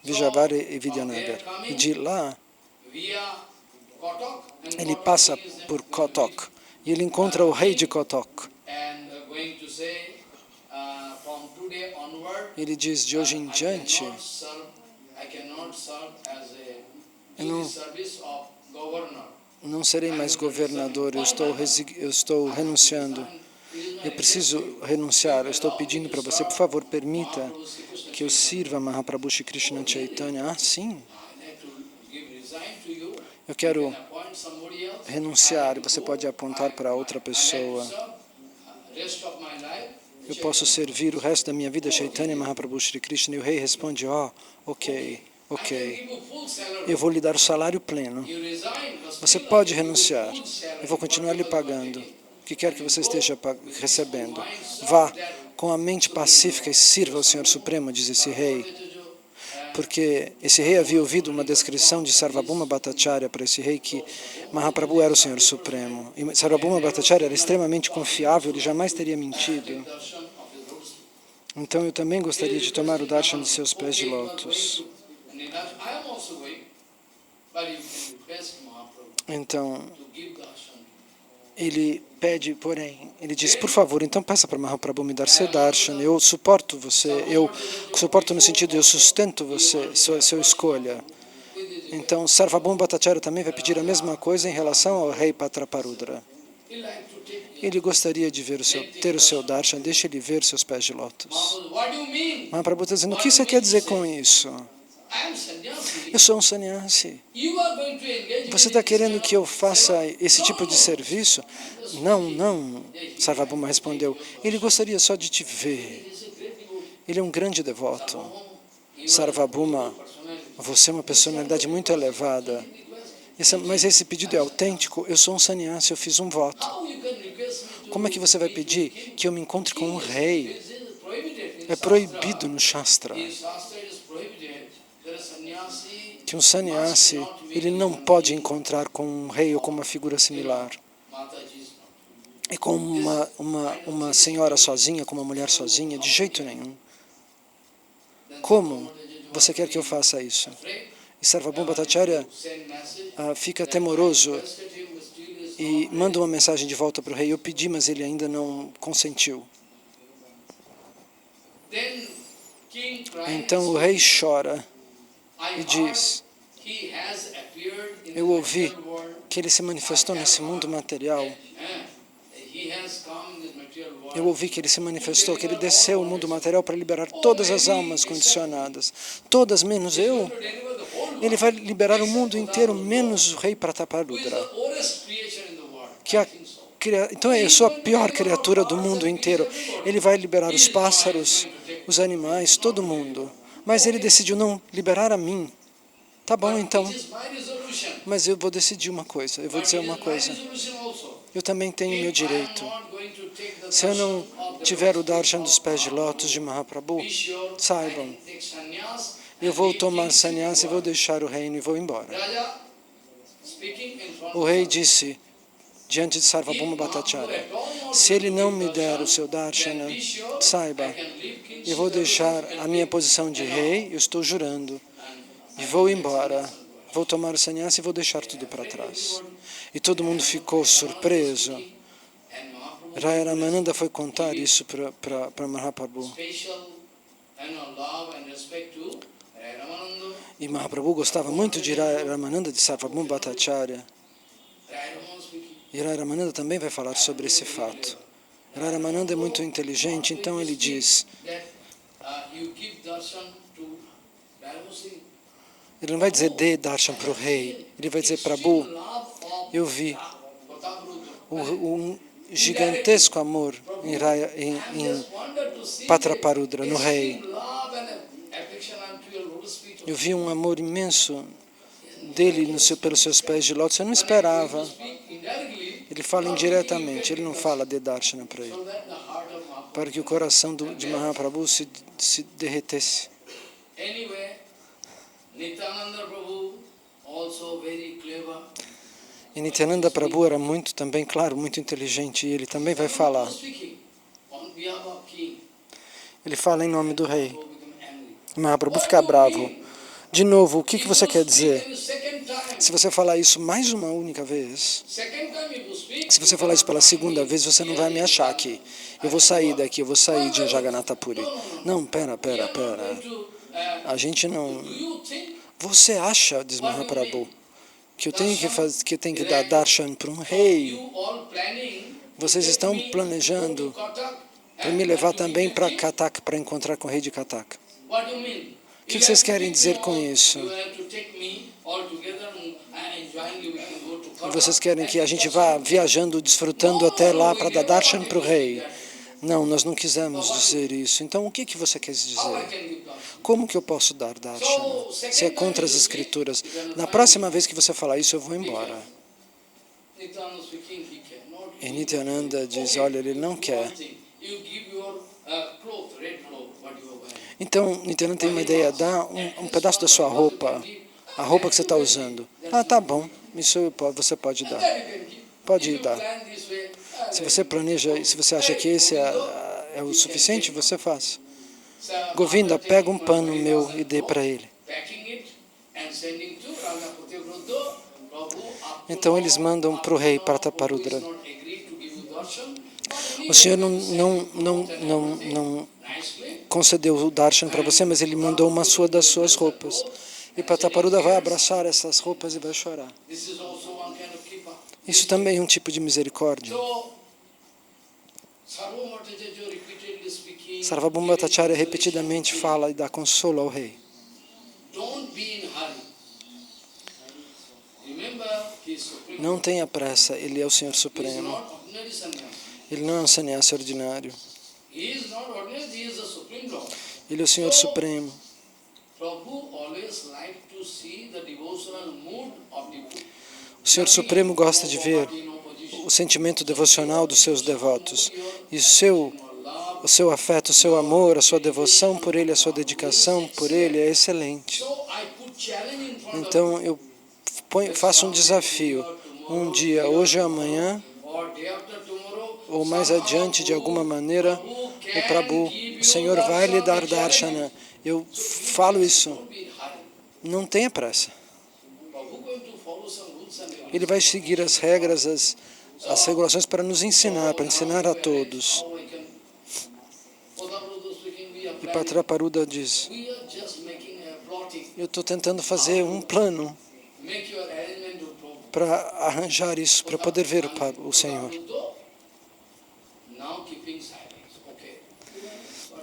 Vijayavada e Vidyanagar. E de lá, ele passa por Kotok. E ele encontra o rei de Kotok. Ele diz, de hoje em diante, eu não serei mais governador, eu estou renunciando. Eu preciso renunciar, eu estou pedindo para você, por favor, permita que eu sirva Mahaprabhu Shri Krishna Chaitanya. Ah, sim. Eu quero renunciar, e você pode apontar para outra pessoa. Eu posso servir o resto da minha vida Chaitanya Mahaprabhu Shri Krishna. E o rei responde, ok. Eu vou lhe dar o salário pleno. Você pode renunciar. Eu vou continuar lhe pagando. que quer que você esteja recebendo. Vá com a mente pacífica e sirva ao Senhor Supremo, diz esse rei. Porque esse rei havia ouvido uma descrição de Sarvabhauma Bhattacharya para esse rei que Mahaprabhu era o Senhor Supremo. E Sarvabhauma Bhattacharya era extremamente confiável, ele jamais teria mentido. Então eu também gostaria de tomar o darshan de seus pés de lótus. Então, ele pede, porém, ele diz, por favor, então peça para Mahaprabhu me dar seu darshan, eu suporto você, eu suporto no sentido, eu sustento você, sua escolha. Então, Sarvabhauma Bhattacharya também vai pedir a mesma coisa em relação ao rei Patraparudra. Ele gostaria de ver ter o seu darshan, deixe ele ver seus pés de lótus. Mahaprabhu está dizendo, o que você quer dizer com isso? Eu sou um sannyasi. Você está querendo que eu faça esse tipo de serviço? Não, não, Sarvabhauma respondeu. Ele gostaria só de te ver. Ele é um grande devoto. Sarvabhauma, você é uma personalidade muito elevada. Mas esse pedido é autêntico. Eu sou um sannyasi, eu fiz um voto. Como é que você vai pedir que eu me encontre com um rei? É proibido no Shastra que um sannyasi ele não pode encontrar com um rei ou com uma figura similar. E com uma senhora sozinha, com uma mulher sozinha, de jeito nenhum. Como você quer que eu faça isso? E Sarvabhauma Bhattacharya fica temoroso e manda uma mensagem de volta para o rei. Eu pedi, mas ele ainda não consentiu. Então o rei chora e diz, eu ouvi que ele se manifestou nesse mundo material. Eu ouvi que ele se manifestou, que ele desceu o mundo material para liberar todas as almas condicionadas. Todas menos eu. Ele vai liberar o mundo inteiro, menos o rei Prataparudra. Então eu sou a pior criatura do mundo inteiro. Ele vai liberar os pássaros, os animais, todo mundo. Mas ele decidiu não liberar a mim. Tá bom, então. Mas eu vou decidir uma coisa, eu vou dizer uma coisa. Eu também tenho meu direito. Se eu não tiver o darshan dos pés de lótus de Mahaprabhu, saibam, eu vou tomar sannyasa e vou deixar o reino e vou embora. O rei disse, diante de Sarvabhauma Bhattacharya, se ele não me der o seu darshana, saiba, eu vou deixar a minha posição de rei, eu estou jurando, e vou embora, vou tomar o sannyasa e vou deixar tudo para trás. E todo mundo ficou surpreso. Raya Ramananda foi contar isso para Mahaprabhu. E Mahaprabhu gostava muito de Raya Ramananda, de Sarvabhauma Bhattacharya. E Raya Ramananda também vai falar sobre esse fato. Raya Ramananda é muito inteligente, então ele diz, ele não vai dizer dê darshan para o rei, ele vai dizer, Prabhu, eu vi um gigantesco amor em Patraparudra, no rei. Eu vi um amor imenso dele pelos seus pés de lótus, eu não esperava. Ele fala indiretamente, ele não fala de darshana para ele, para que o coração de Mahaprabhu se derretesse. E Nityananda Prabhu era muito também, claro, muito inteligente, e ele também vai falar. Ele fala em nome do rei. Mahaprabhu fica bravo. De novo, o que você quer dizer? Se você falar isso mais uma única vez, se você falar isso pela segunda vez, você não vai me achar aqui. Eu vou sair daqui, eu vou sair de Jagannatha Puri. Não, pera. A gente não... Você acha, diz Mahaprabhu, que eu tenho que dar darshan para um rei? Vocês estão planejando para me levar também para Katak, para encontrar com o rei de Katak. O que vocês querem dizer com isso? Vocês querem que a gente vá viajando, desfrutando até lá para dar darshan para o rei? Não, nós não quisemos dizer isso. Então, o que você quer dizer? Como que eu posso dar darshan? Se é contra as escrituras. Na próxima vez que você falar isso, eu vou embora. E Nityananda diz, olha, ele não quer. Então, Nityananda tem uma ideia, dá um pedaço da sua roupa, a roupa que você está usando. Ah, tá bom, isso você pode dar. Pode dar. Se você planeja, se você acha que esse é o suficiente, você faz. Govinda, pega um pano meu e dê para ele. Então eles mandam para o rei Prataparudra. O Senhor não concedeu o darshan para você, mas ele mandou uma das suas roupas. E Prataparudra vai abraçar essas roupas e vai chorar. Isso também é um tipo de misericórdia. Sarvabhauma Bhattacharya repetidamente fala e dá consolo ao rei. Não tenha pressa, ele é o Senhor Supremo. Ele não é um sannyasi ordinário. Ele é o Senhor Supremo. O Senhor Supremo gosta de ver o sentimento devocional dos seus devotos. E o seu afeto, o seu amor, a sua devoção por ele, a sua dedicação por ele é excelente. Então eu faço um desafio. Um dia, hoje ou amanhã, ou mais adiante, de alguma maneira, o Prabhu, o Senhor vai lhe dar darshana. Eu falo isso. Não tenha pressa. Ele vai seguir as regras, as regulações para nos ensinar, para ensinar a todos. E Prataparudra diz, eu estou tentando fazer um plano para arranjar isso, para poder ver o Senhor.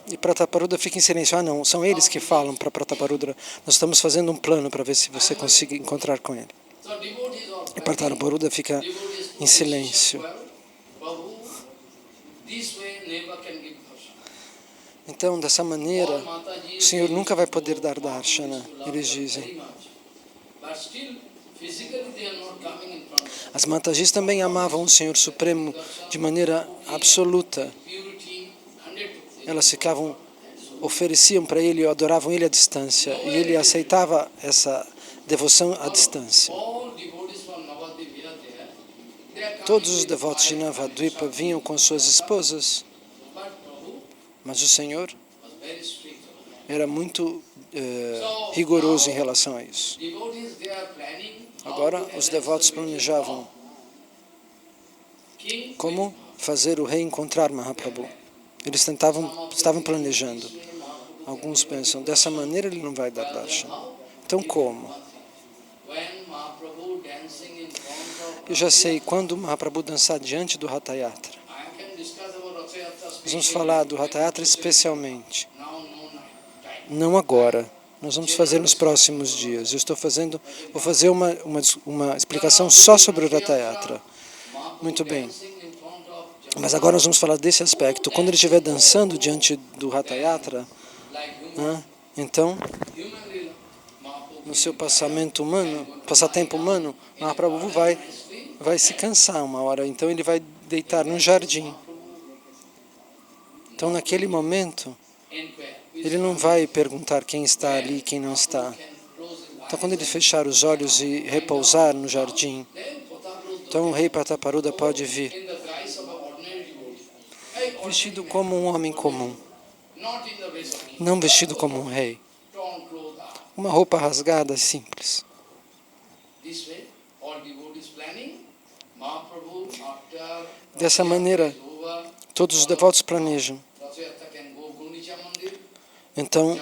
E Prataparudra fica em silêncio. Ah, não, são eles que falam para Prataparudra. Nós estamos fazendo um plano para ver se você consegue encontrar com ele. E Prataparudra fica em silêncio. Então, dessa maneira, o Senhor nunca vai poder dar darshana, eles dizem. As Matajis também amavam o Senhor Supremo de maneira absoluta. Elas ofereciam para ele, adoravam ele à distância, e ele aceitava essa devoção à distância. Todos os devotos de Navadvipa vinham com suas esposas, mas o Senhor era muito rigoroso em relação a isso. Agora, os devotos planejavam como fazer o rei encontrar Mahaprabhu. Eles estavam planejando. Alguns pensam, dessa maneira ele não vai dar darshana. Então como? Eu já sei, quando Mahaprabhu dançar diante do Ratha Yatra. Nós vamos falar do Ratha Yatra especialmente. Não agora. Nós vamos fazer nos próximos dias. Vou fazer uma explicação só sobre o Ratha Yatra. Muito bem. Mas agora nós vamos falar desse aspecto. Quando ele estiver dançando diante do Ratha Yatra, então, no seu passatempo humano, Mahaprabhu vai se cansar uma hora. Então ele vai deitar num jardim. Então naquele momento, ele não vai perguntar quem está ali e quem não está. Então quando ele fechar os olhos e repousar no jardim, então o rei Prataparudra pode vir, vestido como um homem comum, não vestido como um rei. Uma roupa rasgada simples. Dessa maneira, todos os devotos planejam. Então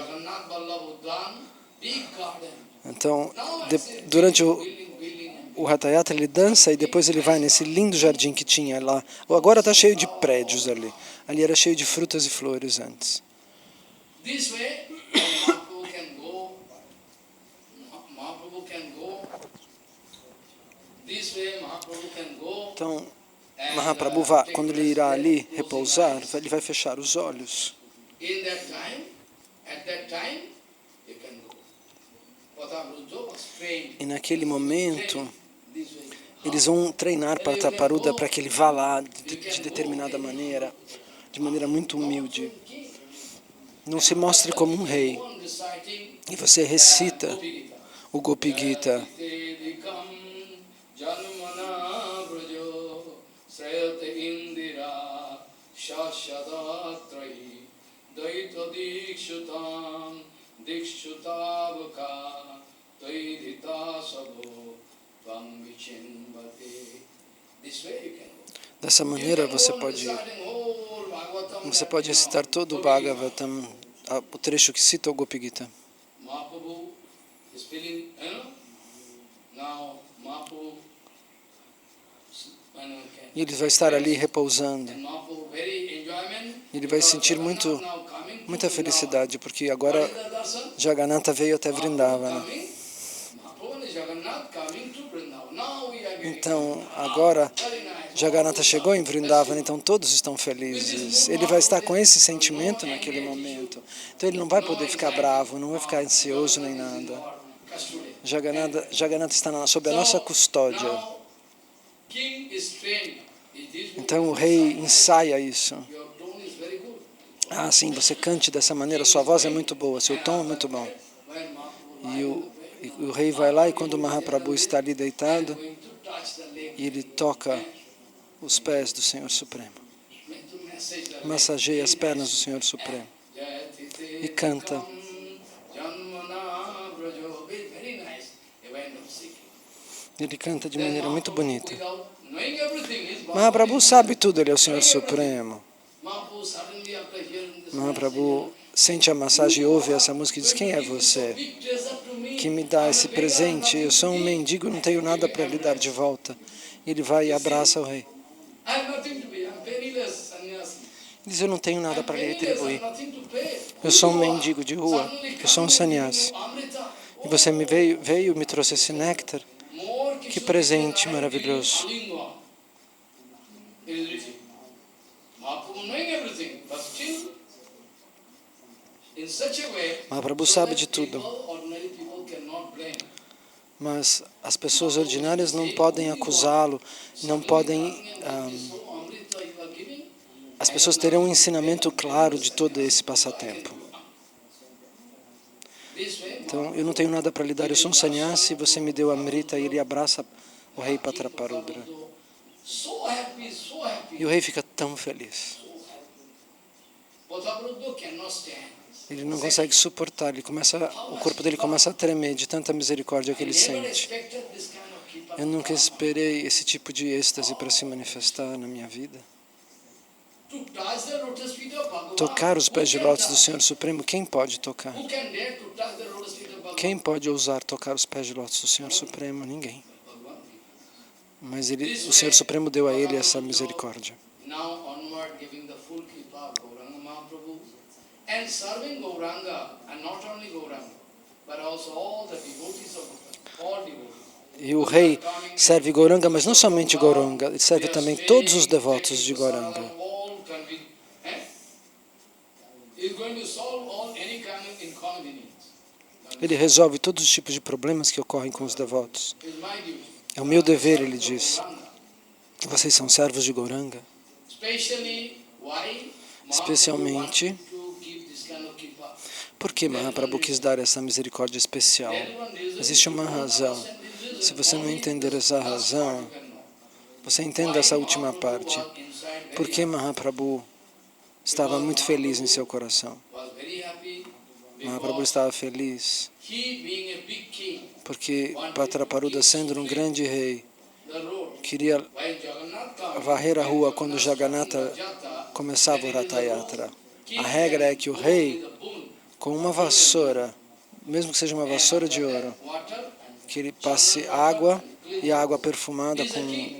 durante o Ratha Yatra ele dança e depois ele vai nesse lindo jardim que tinha lá. Agora está cheio de prédios ali. Ali era cheio de frutas e flores antes. Então, Mahaprabhu, quando ele irá ali repousar, ele vai fechar os olhos. E naquele momento, Eles vão treinar Prataparuda para que ele vá lá de determinada maneira, de maneira muito humilde. Não se mostre como um rei. E você recita o Gopi Gita. Dessa maneira você pode recitar todo o Bhagavatam, o trecho que cita o Gopi Gita. E ele vai estar ali repousando. Ele vai sentir muita felicidade, porque agora Jagannatha veio até Vrindavana. Então, agora Jagannatha chegou em Vrindavana, então todos estão felizes. Ele vai estar com esse sentimento naquele momento. Então ele não vai poder ficar bravo, não vai ficar ansioso nem nada. Jagannatha está sob a nossa custódia. Então o rei ensaia isso. Ah, sim, você cante dessa maneira, sua voz é muito boa, seu tom é muito bom. E o rei vai lá e quando o Mahaprabhu está ali deitado, ele toca os pés do Senhor Supremo. Massageia as pernas do Senhor Supremo. E canta. Ele canta de maneira muito bonita. Mahaprabhu sabe tudo, ele é o Senhor Supremo. Mahaprabhu sente a massagem e ouve essa música e diz: quem é você que me dá esse presente? Eu sou um mendigo, não tenho nada para lhe dar de volta. Ele vai e abraça o rei. Ele diz: eu não tenho nada para lhe retribuir. Eu sou um mendigo de rua, eu sou um sannyasi. E você veio me trouxe esse néctar. Que presente maravilhoso. Mahaprabhu sabe de tudo. Mas as pessoas ordinárias não podem acusá-lo, não podem... as pessoas terão um ensinamento claro de todo esse passatempo. Então, eu não tenho nada para lhe dar, eu sou um sannyasi, você me deu Amrita, e ele abraça o rei Prataparudra. E o rei fica tão feliz. Ele não consegue suportar, o corpo dele começa a tremer de tanta misericórdia que ele sente. Eu nunca esperei esse tipo de êxtase para se manifestar na minha vida. Tocar os pés de lótus do Senhor Supremo, quem pode tocar? Quem pode ousar tocar os pés de lótus do Senhor Supremo? Ninguém. Mas o Senhor Supremo deu a ele essa misericórdia. E o rei serve Gauranga, mas não somente Gauranga, ele serve também todos os devotos de Gauranga. Ele resolve todos os tipos de problemas que ocorrem com os devotos. É o meu dever, ele diz. Vocês são servos de Gauranga. Especialmente, por que Mahaprabhu quis dar essa misericórdia especial? Existe uma razão. Se você não entender essa razão, você entenda essa última parte. Por que Mahaprabhu estava muito feliz em seu coração? Mahaprabhu estava feliz porque Prataparuda, sendo um grande rei, queria varrer a rua quando Jagannatha começava o Ratha Yatra. A regra é que o rei, com uma vassoura, mesmo que seja uma vassoura de ouro, que ele passe água e água perfumada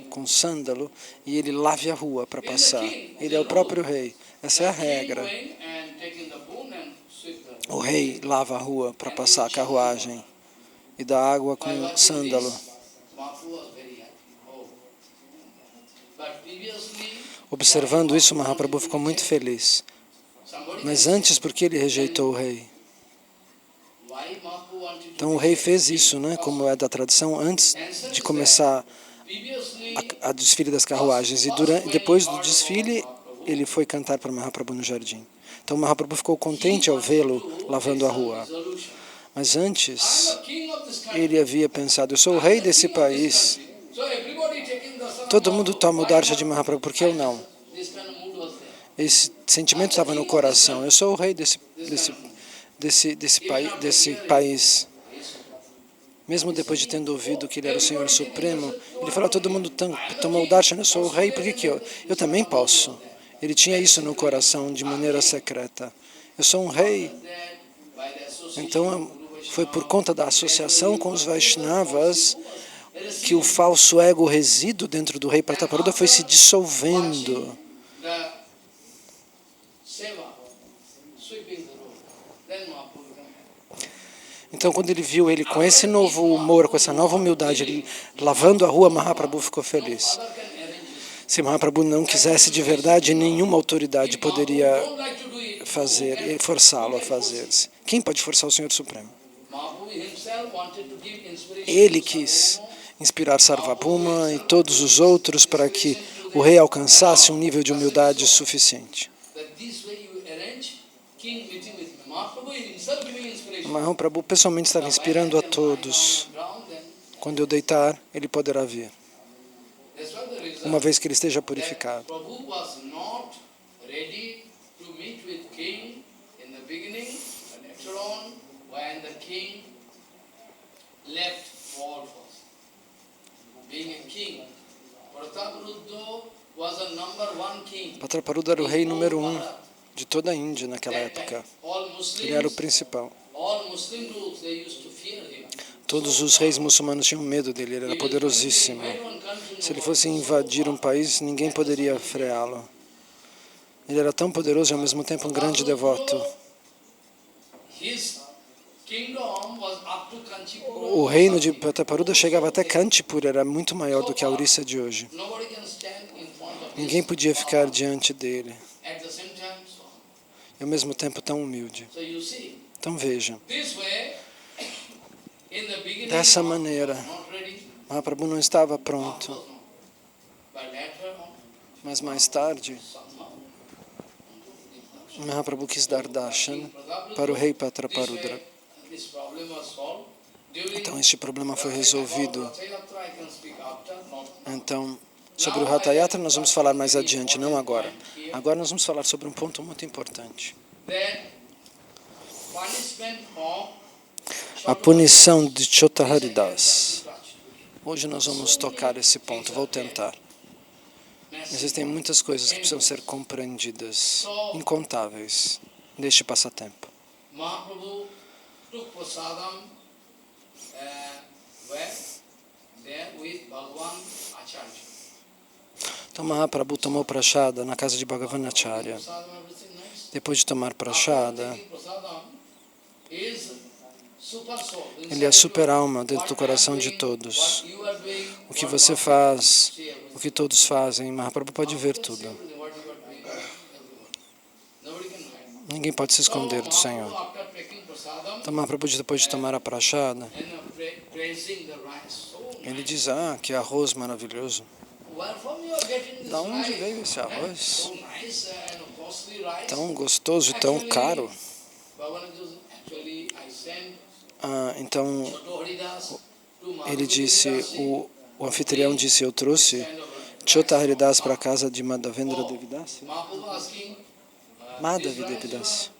com sândalo e ele lave a rua para passar. Ele é o próprio rei. Essa é a regra. O rei lava a rua para passar a carruagem e dá água com sândalo. Observando isso, Mahaprabhu ficou muito feliz. Mas antes, por que ele rejeitou o rei? Então o rei fez isso, né, como é da tradição, antes de começar a desfile das carruagens. E depois do desfile, ele foi cantar para Mahaprabhu no jardim. Então Mahaprabhu ficou contente ao vê-lo lavando a rua. Mas antes, ele havia pensado, eu sou o rei desse país. Todo mundo toma o darshan de Mahaprabhu, por que eu não? Esse sentimento estava no coração. Eu sou o rei desse país. Mesmo depois de tendo ouvido que ele era o Senhor Supremo, ele falou, todo mundo tomou o darshan, eu sou o rei, por que eu também posso? Ele tinha isso no coração de maneira secreta. Eu sou um rei. Então, foi por conta da associação com os Vaishnavas que o falso ego resíduo dentro do rei Prataparudra foi se dissolvendo. Então, quando ele viu ele com esse novo humor, com essa nova humildade, ele lavando a rua, Mahaprabhu ficou feliz. Se Mahaprabhu não quisesse de verdade, nenhuma autoridade poderia forçá-lo a fazer-se. Quem pode forçar o Senhor Supremo? Ele quis inspirar Sarvabhauma e todos os outros para que o rei alcançasse um nível de humildade suficiente. Mahaprabhu pessoalmente estava inspirando a todos. Quando eu deitar, ele poderá vir, uma vez que ele esteja purificado. Prataparudra era o rei número 1 de toda a Índia naquela época. Ele era o principal. Todos os reis muçulmanos tinham medo dele, ele era poderosíssimo. Se ele fosse invadir um país, ninguém poderia freá-lo. Ele era tão poderoso e ao mesmo tempo um grande devoto. O reino de Prataparudra chegava até Kantipur, era muito maior do que a Orissa de hoje. Ninguém podia ficar diante dele. E ao mesmo tempo tão humilde. Então vejam, dessa maneira, Mahaprabhu não estava pronto, mas mais tarde, Mahaprabhu quis dar darshan para o rei Prataparudra. Então este problema foi resolvido. Então, sobre o Ratha Yatra nós vamos falar mais adiante, não agora. Agora nós vamos falar sobre um ponto muito importante. A punição de Chota Haridas. Hoje nós vamos tocar esse ponto, vou tentar. Existem muitas coisas que precisam ser compreendidas, incontáveis, neste passatempo. Então Mahaprabhu tomou prashada na casa de Bhagavan Acharya. Depois de tomar prashada, ele é a super-alma dentro do coração de todos. O que você faz, o que todos fazem, Mahaprabhu pode ver tudo. Ninguém pode se esconder do Senhor. Então Mahaprabhu, depois de tomar a prashada, ele diz, que arroz maravilhoso. De onde veio esse arroz? Tão gostoso e tão caro. Então, ele disse, o anfitrião disse, eu trouxe Chota Haridas para a casa de Madhavendra Devidasi. Madhavi Devidasi.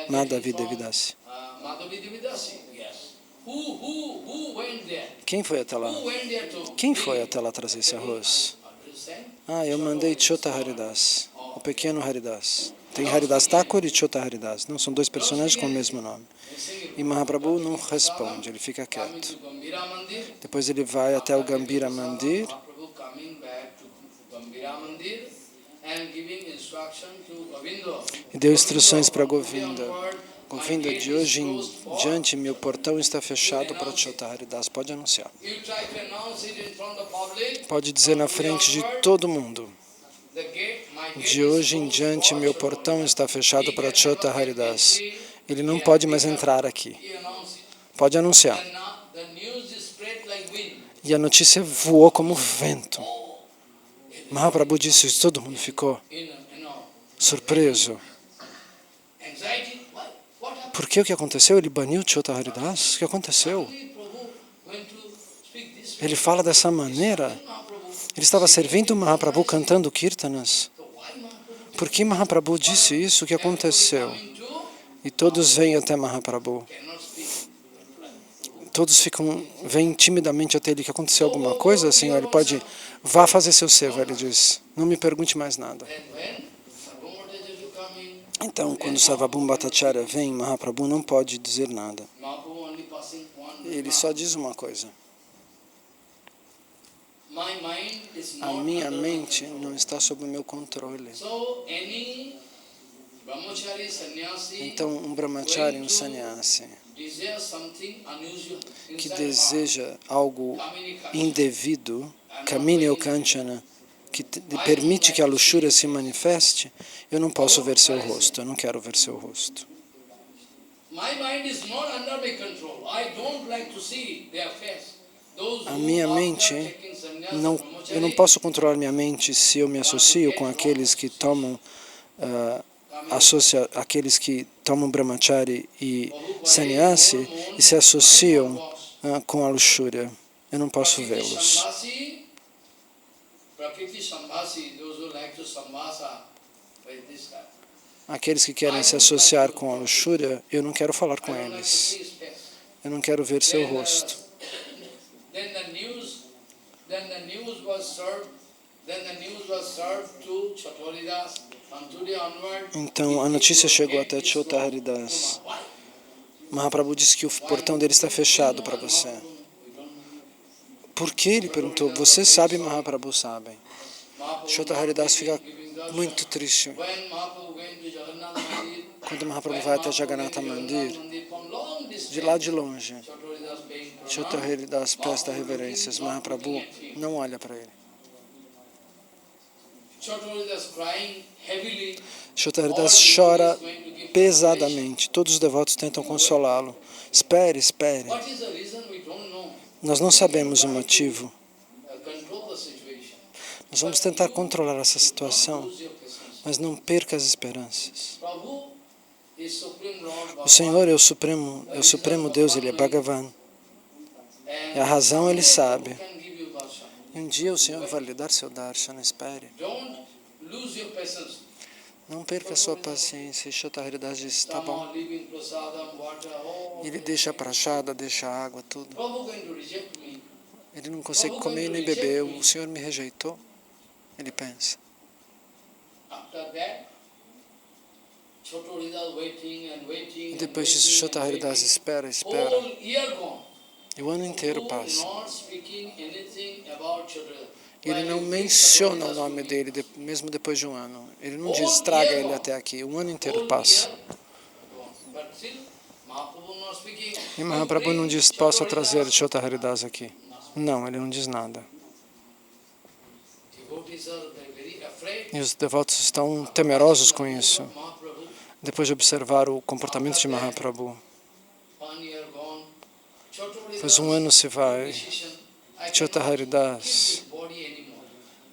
Madhavi Devidasi. Quem foi até lá? Quem foi até lá trazer esse arroz? Eu mandei Chota Haridas, o pequeno Haridas. Tem Haridas Thakur e Chota Haridas. Não, são dois personagens com o mesmo nome. E Mahaprabhu não responde, ele fica quieto. Depois ele vai até o Gambhira Mandir. E deu instruções para Govinda. Govinda, de hoje em diante, meu portão está fechado para Chota Haridas. Pode anunciar. Pode dizer na frente de todo mundo. De hoje em diante, meu portão está fechado para Chota Haridas. Ele não pode mais entrar aqui. Pode anunciar. E a notícia voou como vento. Mahaprabhu disse isso, todo mundo ficou surpreso. Por que o que aconteceu? Ele baniu Chota Haridas? O que aconteceu? Ele fala dessa maneira. Ele estava servindo Mahaprabhu, cantando kirtanas. Por que Mahaprabhu disse isso? O que aconteceu? E todos vêm até Mahaprabhu. Todos vêm timidamente até ele. Que aconteceu alguma coisa, Senhor? Ele pode, vá fazer seu seva, ele diz. Não me pergunte mais nada. Então, quando Sarvabhauma Bhattacharya vem, Mahaprabhu não pode dizer nada. Ele só diz uma coisa. A minha mente não está sob o meu controle. Então, um brahmachari, um sannyasi, que deseja algo indevido, kamini ou kanchana, que permite que a luxúria se manifeste, eu não posso ver seu rosto, eu não quero ver seu rosto. A minha mente, eu não posso controlar minha mente se eu me associo com aqueles que tomam aqueles que tomam brahmachari e sannyasi e se associam com a luxúria. Eu não posso vê-los. Aqueles que querem se associar com a luxúria, eu não quero falar com eles. Eu não quero ver seu rosto. Então a notícia chegou até Chota Haridas. Mahaprabhu disse que o portão dele está fechado para você. Por que? Ele perguntou. Você sabe, Mahaprabhu sabe. Chota Haridas fica muito triste. Quando Mahaprabhu vai até Jagannatha Mandir, de lá de longe, Chota Haridas presta reverências. Mahaprabhu não olha para ele. Chota Haridas chora pesadamente. Todos os devotos tentam consolá-lo. Espere, espere. Nós não sabemos o motivo. Nós vamos tentar controlar essa situação, mas não perca as esperanças. O Senhor é o Supremo Deus, Ele é Bhagavan. E a razão Ele sabe. E um dia o Senhor vai lhe dar seu darshana, espere. Não perca a sua paciência. E Chota Haridas diz, tá bom. Ele deixa a prachada, deixa a água, tudo. Ele não consegue comer nem beber. O Senhor me rejeitou. Ele pensa. E depois disso, Chota Haridas espera, espera. E o ano inteiro passa. Ele não menciona o nome dele, mesmo depois de um ano. Ele não diz, traga ele até aqui. O ano inteiro passa. E Mahaprabhu não diz, posso trazer Chota Haridas aqui. Não, ele não diz nada. E os devotos estão temerosos com isso, depois de observar o comportamento de Mahaprabhu. Pois um ano se vai, Chota Haridas,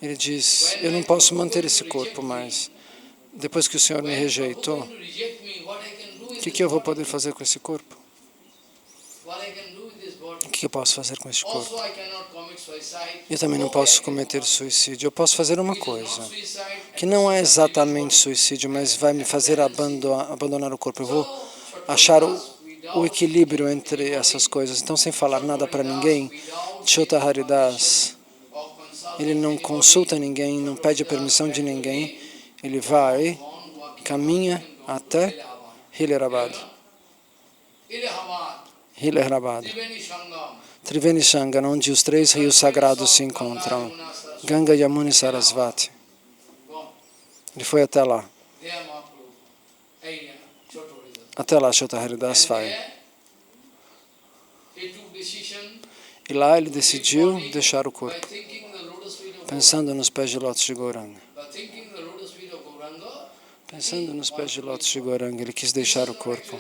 ele diz, eu não posso manter esse corpo mais. Depois que o Senhor me rejeitou, o que eu vou poder fazer com esse corpo? O que eu posso fazer com esse corpo? Eu também não posso cometer suicídio. Eu posso fazer uma coisa, que não é exatamente suicídio, mas vai me fazer abandonar o corpo. Eu vou achar o equilíbrio entre essas coisas. Então, sem falar nada para ninguém, Chota Haridas, ele não consulta ninguém, não pede a permissão de ninguém. Ele vai, caminha até Hilarabad. Triveni Sangam, onde os três rios sagrados se encontram. Ganga, Yamuna e Sarasvati. Ele foi até lá. Até lá Chota Haridas vai. E lá ele decidiu deixar o corpo, pensando nos pés de lótus de Gauranga. Pensando nos pés de lótus de Gauranga, ele quis deixar o corpo.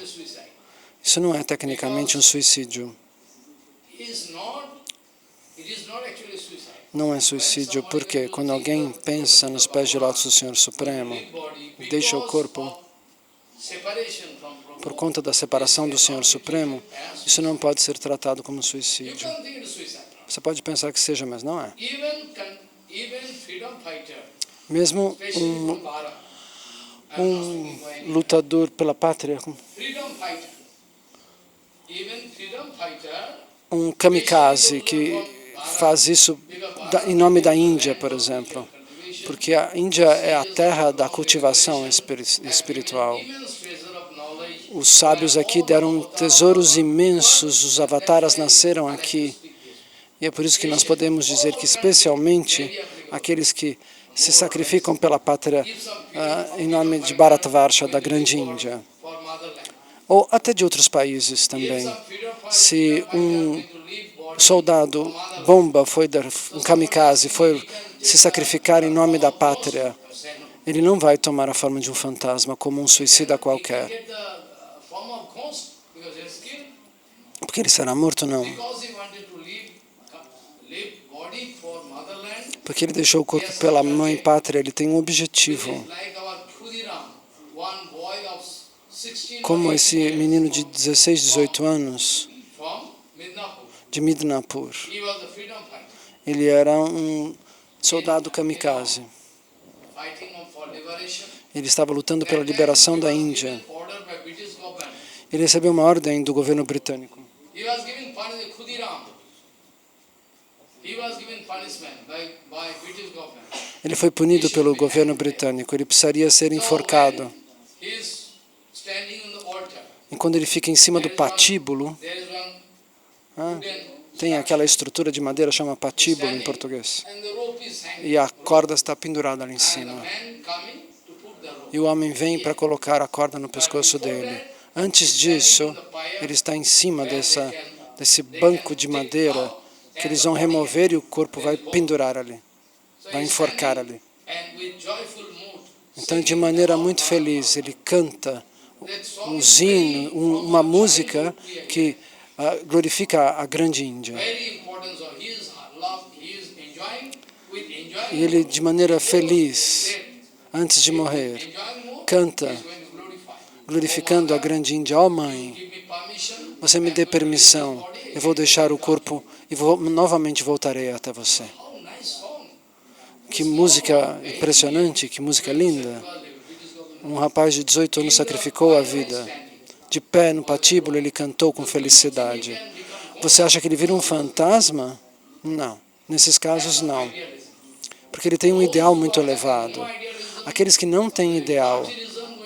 Isso não é tecnicamente um suicídio. Não é suicídio, porque quando alguém pensa nos pés de lótus do Senhor Supremo, deixa o corpo por conta da separação do Senhor Supremo, isso não pode ser tratado como suicídio. Você pode pensar que seja, mas não é. Mesmo um lutador pela pátria, um kamikaze que faz isso em nome da Índia, por exemplo, porque a Índia é a terra da cultivação espiritual. Os sábios aqui deram tesouros imensos, os avataras nasceram aqui, e é por isso que nós podemos dizer que especialmente aqueles que se sacrificam pela pátria em nome de Bharatavarsha, da grande Índia, ou até de outros países também. Se um soldado bomba, um kamikaze, foi se sacrificar em nome da pátria, ele não vai tomar a forma de um fantasma como um suicida qualquer. Porque ele será morto, não. Porque ele deixou o corpo pela mãe pátria, ele tem um objetivo. Como esse menino de 16, 18 anos, de Midnapur. Ele era um soldado kamikaze. Ele estava lutando pela liberação da Índia. Ele recebeu uma ordem do governo britânico. Ele foi punido pelo governo britânico. Ele precisaria ser enforcado. E quando ele fica em cima do patíbulo, tem aquela estrutura de madeira, chama patíbulo em português. E a corda está pendurada ali em cima. E o homem vem para colocar a corda no pescoço dele. Antes disso, ele está em cima desse banco de madeira que eles vão remover e o corpo vai pendurar ali, vai enforcar ali. Então, de maneira muito feliz, ele canta um hino, uma música que glorifica a grande Índia. E ele, de maneira feliz, antes de morrer, canta, glorificando a grande Índia. Ó Mãe, você me dê permissão, eu vou deixar o corpo e novamente voltarei até você. Que música impressionante, que música linda. Um rapaz de 18 anos sacrificou a vida. De pé no patíbulo, ele cantou com felicidade. Você acha que ele vira um fantasma? Não. Nesses casos, não. Porque ele tem um ideal muito elevado. Aqueles que não têm ideal,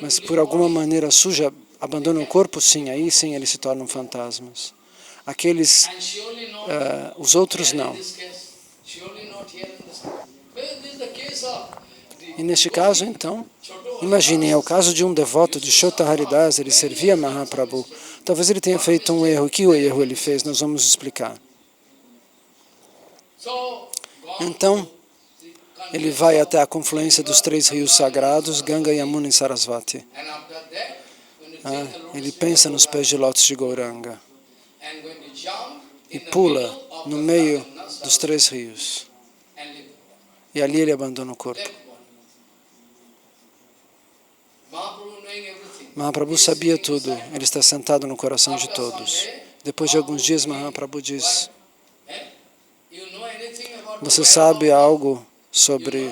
mas por alguma maneira suja, abandonam o corpo, sim, aí sim eles se tornam fantasmas. Aqueles, os outros não. E neste caso, então, imaginem, é o caso de um devoto de Chota Haridas, ele servia Mahaprabhu. Talvez ele tenha feito um erro. Que erro ele fez? Nós vamos explicar. Então, ele vai até a confluência dos 3 rios sagrados, Ganga, Yamuna e Sarasvati. Ele pensa nos pés de lótus de Gauranga e pula no meio dos 3 rios. E ali ele abandona o corpo. Mahaprabhu sabia tudo. Ele está sentado no coração de todos. Depois de alguns dias, Mahaprabhu diz: você sabe algo sobre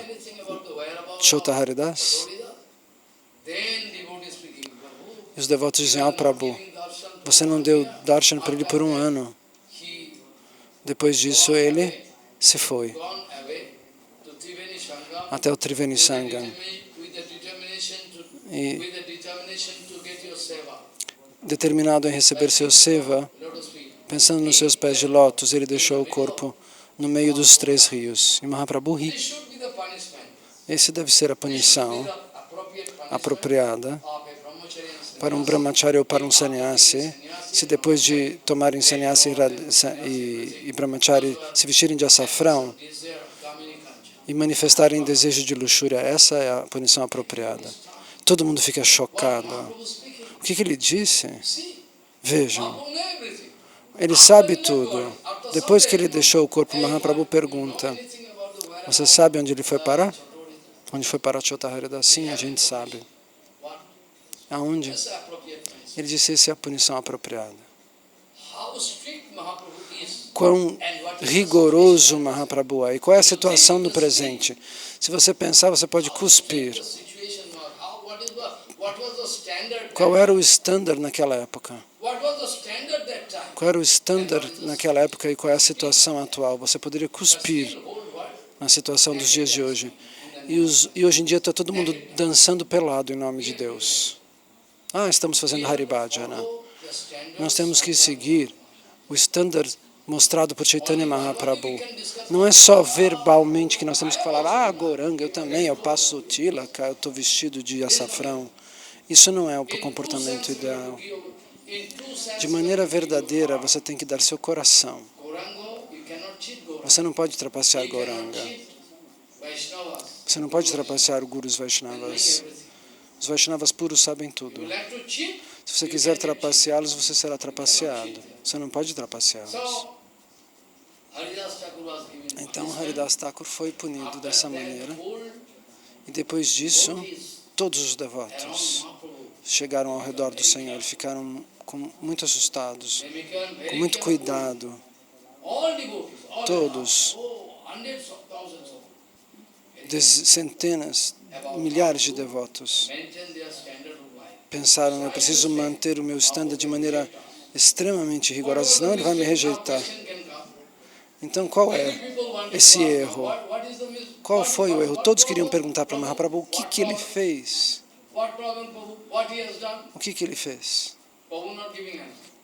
Chota Haridas? E os devotos dizem: Prabhu, você não deu darshan para ele por 1 ano. Depois disso, ele se foi até o Triveni Sangam. E determinado em receber seu seva, pensando nos seus pés de lótus, ele deixou o corpo no meio dos 3 rios. E Mahaprabhu ri. Esse deve ser a punição apropriada para um brahmachari ou para um sannyasi, se depois de tomarem sannyasi e brahmachari se vestirem de açafrão e manifestarem desejo de luxúria. Essa é a punição apropriada. Todo mundo fica chocado. O que ele disse? Vejam, ele sabe tudo. Depois que ele deixou o corpo, Mahaprabhu pergunta, você sabe onde ele foi parar? Onde foi parar Chota Haridas? Sim, a gente sabe. Aonde? Ele disse, essa é a punição apropriada. Quão rigoroso Mahaprabhu é. E qual é a situação no presente? Se você pensar, você pode cuspir. Qual era o standard naquela época? Qual era o standard naquela época e qual é a situação atual? Você poderia cuspir na situação dos dias de hoje. E hoje em dia está todo mundo dançando pelado em nome de Deus. Estamos fazendo Haribhajana. Nós temos que seguir o standard mostrado por Chaitanya Mahaprabhu. Não é só verbalmente que nós temos que falar, Gauranga, eu também, eu passo tilaka, eu estou vestido de açafrão. Isso não é o comportamento ideal. De maneira verdadeira, você tem que dar seu coração. Você não pode trapacear Gauranga. Você não pode trapacear Gurus Vaishnavas. Os Vaishnavas puros sabem tudo. Se você quiser trapaceá-los, você será trapaceado. Você não pode trapaceá-los. Então, Haridas Thakur foi punido dessa maneira. E depois disso, todos os devotos chegaram ao redor do Senhor e ficaram muito assustados, com muito cuidado. Todos, centenas, milhares de devotos pensaram, eu preciso manter o meu standard de maneira extremamente rigorosa, senão ele vai me rejeitar. Então, qual é esse erro? Qual foi o erro? Todos queriam perguntar para Mahaprabhu o que ele fez. O que ele fez?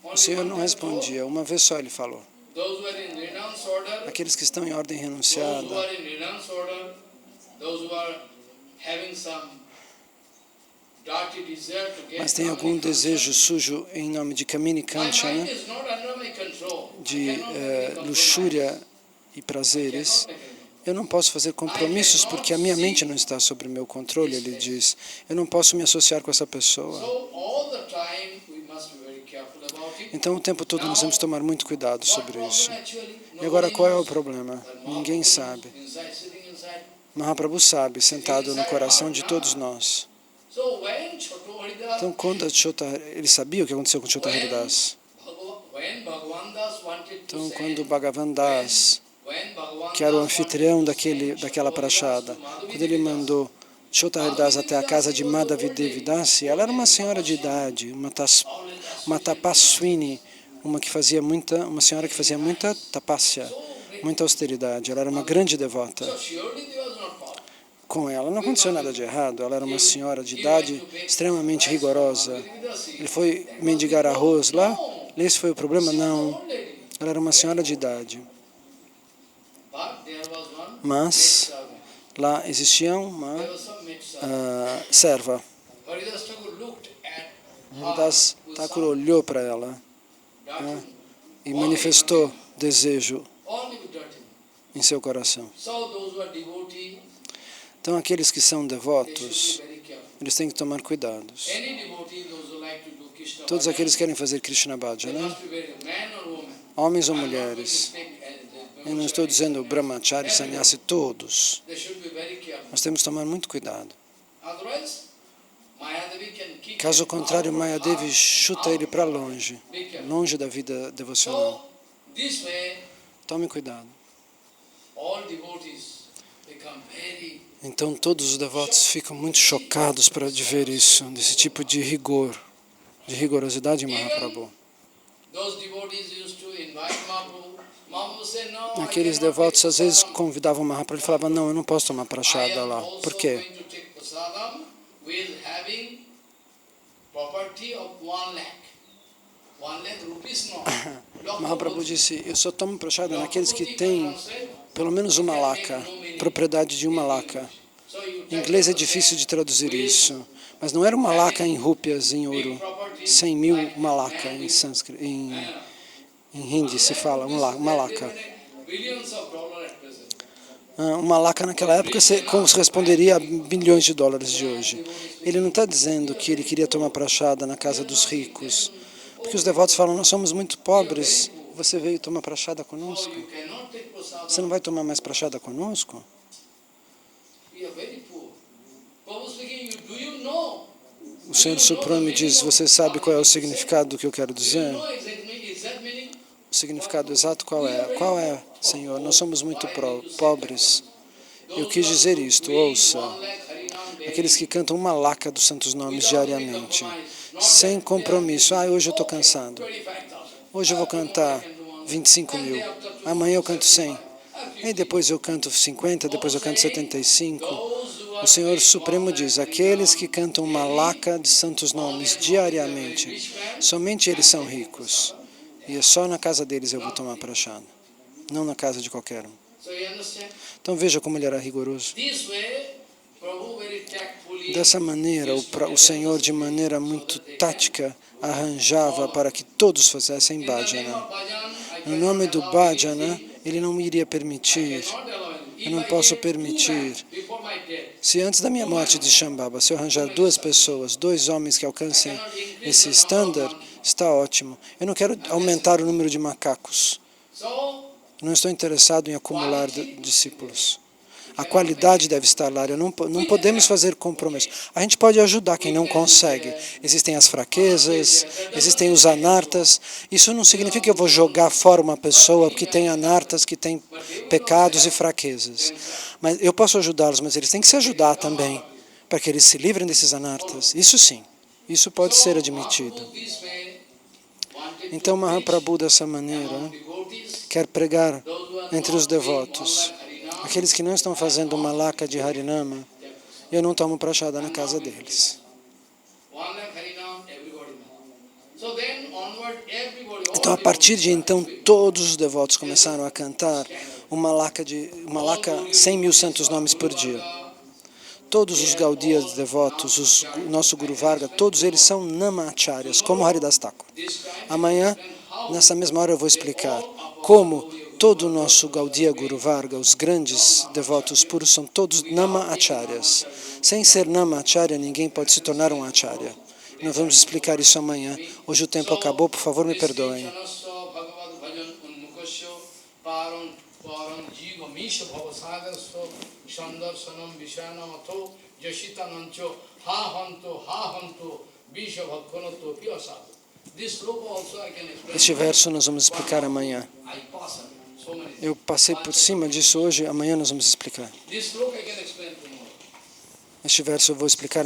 O Senhor não respondia. Uma vez só ele falou. Aqueles que estão em ordem renunciada, mas tem algum desejo sujo em nome de Kamini Kanchana, de luxúria e prazeres, eu não posso fazer compromissos porque a minha mente não está sob o meu controle, ele diz. Eu não posso me associar com essa pessoa. Então, o tempo todo nós temos que tomar muito cuidado sobre isso. E agora, qual é o problema? Ninguém sabe. Mahaprabhu sabe, sentado no coração de todos nós. Então, quando ele sabia o que aconteceu com Chota Haridas. Então, quando Bhagavan Das, que era o anfitrião daquela prachada, quando ele mandou Chota Haridas até a casa de Madhavi Dasi, ela era uma senhora de idade, uma tapaswini, uma senhora que fazia muita tapasya, muita austeridade. Ela era uma grande devota. Com ela não aconteceu nada de errado, ela era uma senhora de idade extremamente rigorosa. Ele foi mendigar arroz lá? Esse foi o problema? Não. Ela era uma senhora de idade. Mas lá existia uma serva. Haridas Thakur olhou para ela e manifestou desejo em seu coração. Então, aqueles que são devotos, eles têm que tomar cuidados. Todos aqueles que querem fazer Krishna Bhajana, homens ou mulheres, eu não estou dizendo brahmachari, sannyasi, todos. Nós temos que tomar muito cuidado. Caso contrário, Mayadevi chuta ele para longe, longe da vida devocional. Tome cuidado. Então todos os devotos ficam muito chocados de ver isso, desse tipo de rigor, de rigorosidade em Mahaprabhu. Aqueles devotos às vezes convidavam Mahaprabhu e falavam, não, eu não posso tomar prachada lá. Por quê? Mahaprabhu disse, eu só tomo prachada naqueles que têm pelo menos uma laca, propriedade de uma laca. Em inglês é difícil de traduzir isso, mas não era uma laca em rúpias, em ouro. 100.000 uma laca em sânscrito, em hindi se fala, uma laca. Uma laca naquela época corresponderia a bilhões de dólares de hoje. Ele não está dizendo que ele queria tomar prachada na casa dos ricos, porque os devotos falam, nós somos muito pobres, você veio tomar prachada conosco? You cannot take prasadam. Você não vai tomar mais prachada conosco? We are very poor. Prabhu speaking, do you know? O Senhor Supremo diz, você sabe qual é o significado do que eu quero Do you dizer? know exact meaning? O significado exato qual é? Qual é, Senhor? Nós somos muito pobres. Eu quis dizer isto, ouça. Aqueles que cantam uma laca dos santos nomes diariamente, sem compromisso. Hoje eu estou cansado. Hoje eu vou cantar 25 mil. Amanhã eu canto 100. E depois eu canto 50, depois eu canto 75. O Senhor Supremo diz, aqueles que cantam uma laca de santos nomes diariamente, somente eles são ricos. E é só na casa deles eu vou tomar prachada, não na casa de qualquer um. Então veja como ele era rigoroso. Dessa maneira, o Senhor, de maneira muito tática, arranjava para que todos fizessem bhajana. No nome do bhajana, ele não iria permitir, eu não posso permitir, se antes da minha morte de Shambhava, se eu arranjar 2 pessoas, 2 homens que alcancem esse standard, está ótimo. Eu não quero aumentar o número de macacos. Não estou interessado em acumular discípulos. A qualidade deve estar lá. Não podemos fazer compromisso. A gente pode ajudar quem não consegue. Existem as fraquezas, existem os anartas. Isso não significa que eu vou jogar fora uma pessoa que tem anartas, que tem pecados e fraquezas. Mas eu posso ajudá-los, mas eles têm que se ajudar também, para que eles se livrem desses anartas. Isso sim, isso pode ser admitido. Então Mahaprabhu, dessa maneira, quer pregar entre os devotos. Aqueles que não estão fazendo uma laca de Harinama, eu não tomo prachada na casa deles. Então, a partir de então, todos os devotos começaram a cantar uma laca 100 mil santos nomes por dia. Todos os Gaudias devotos, o nosso Guru Varga, todos eles são Namacharyas, como Haridas Thakur. Amanhã, nessa mesma hora, eu vou explicar como todo o nosso Gaudiya Guru Varga, os grandes devotos puros, são todos Namacharyas. Sem ser Namacharya, ninguém pode se tornar um Acharya. Nós vamos explicar isso amanhã. Hoje o tempo acabou, por favor, me perdoem. Este verso nós vamos explicar amanhã. Eu passei por cima disso hoje, amanhã nós vamos explicar. Este verso eu vou explicar amanhã.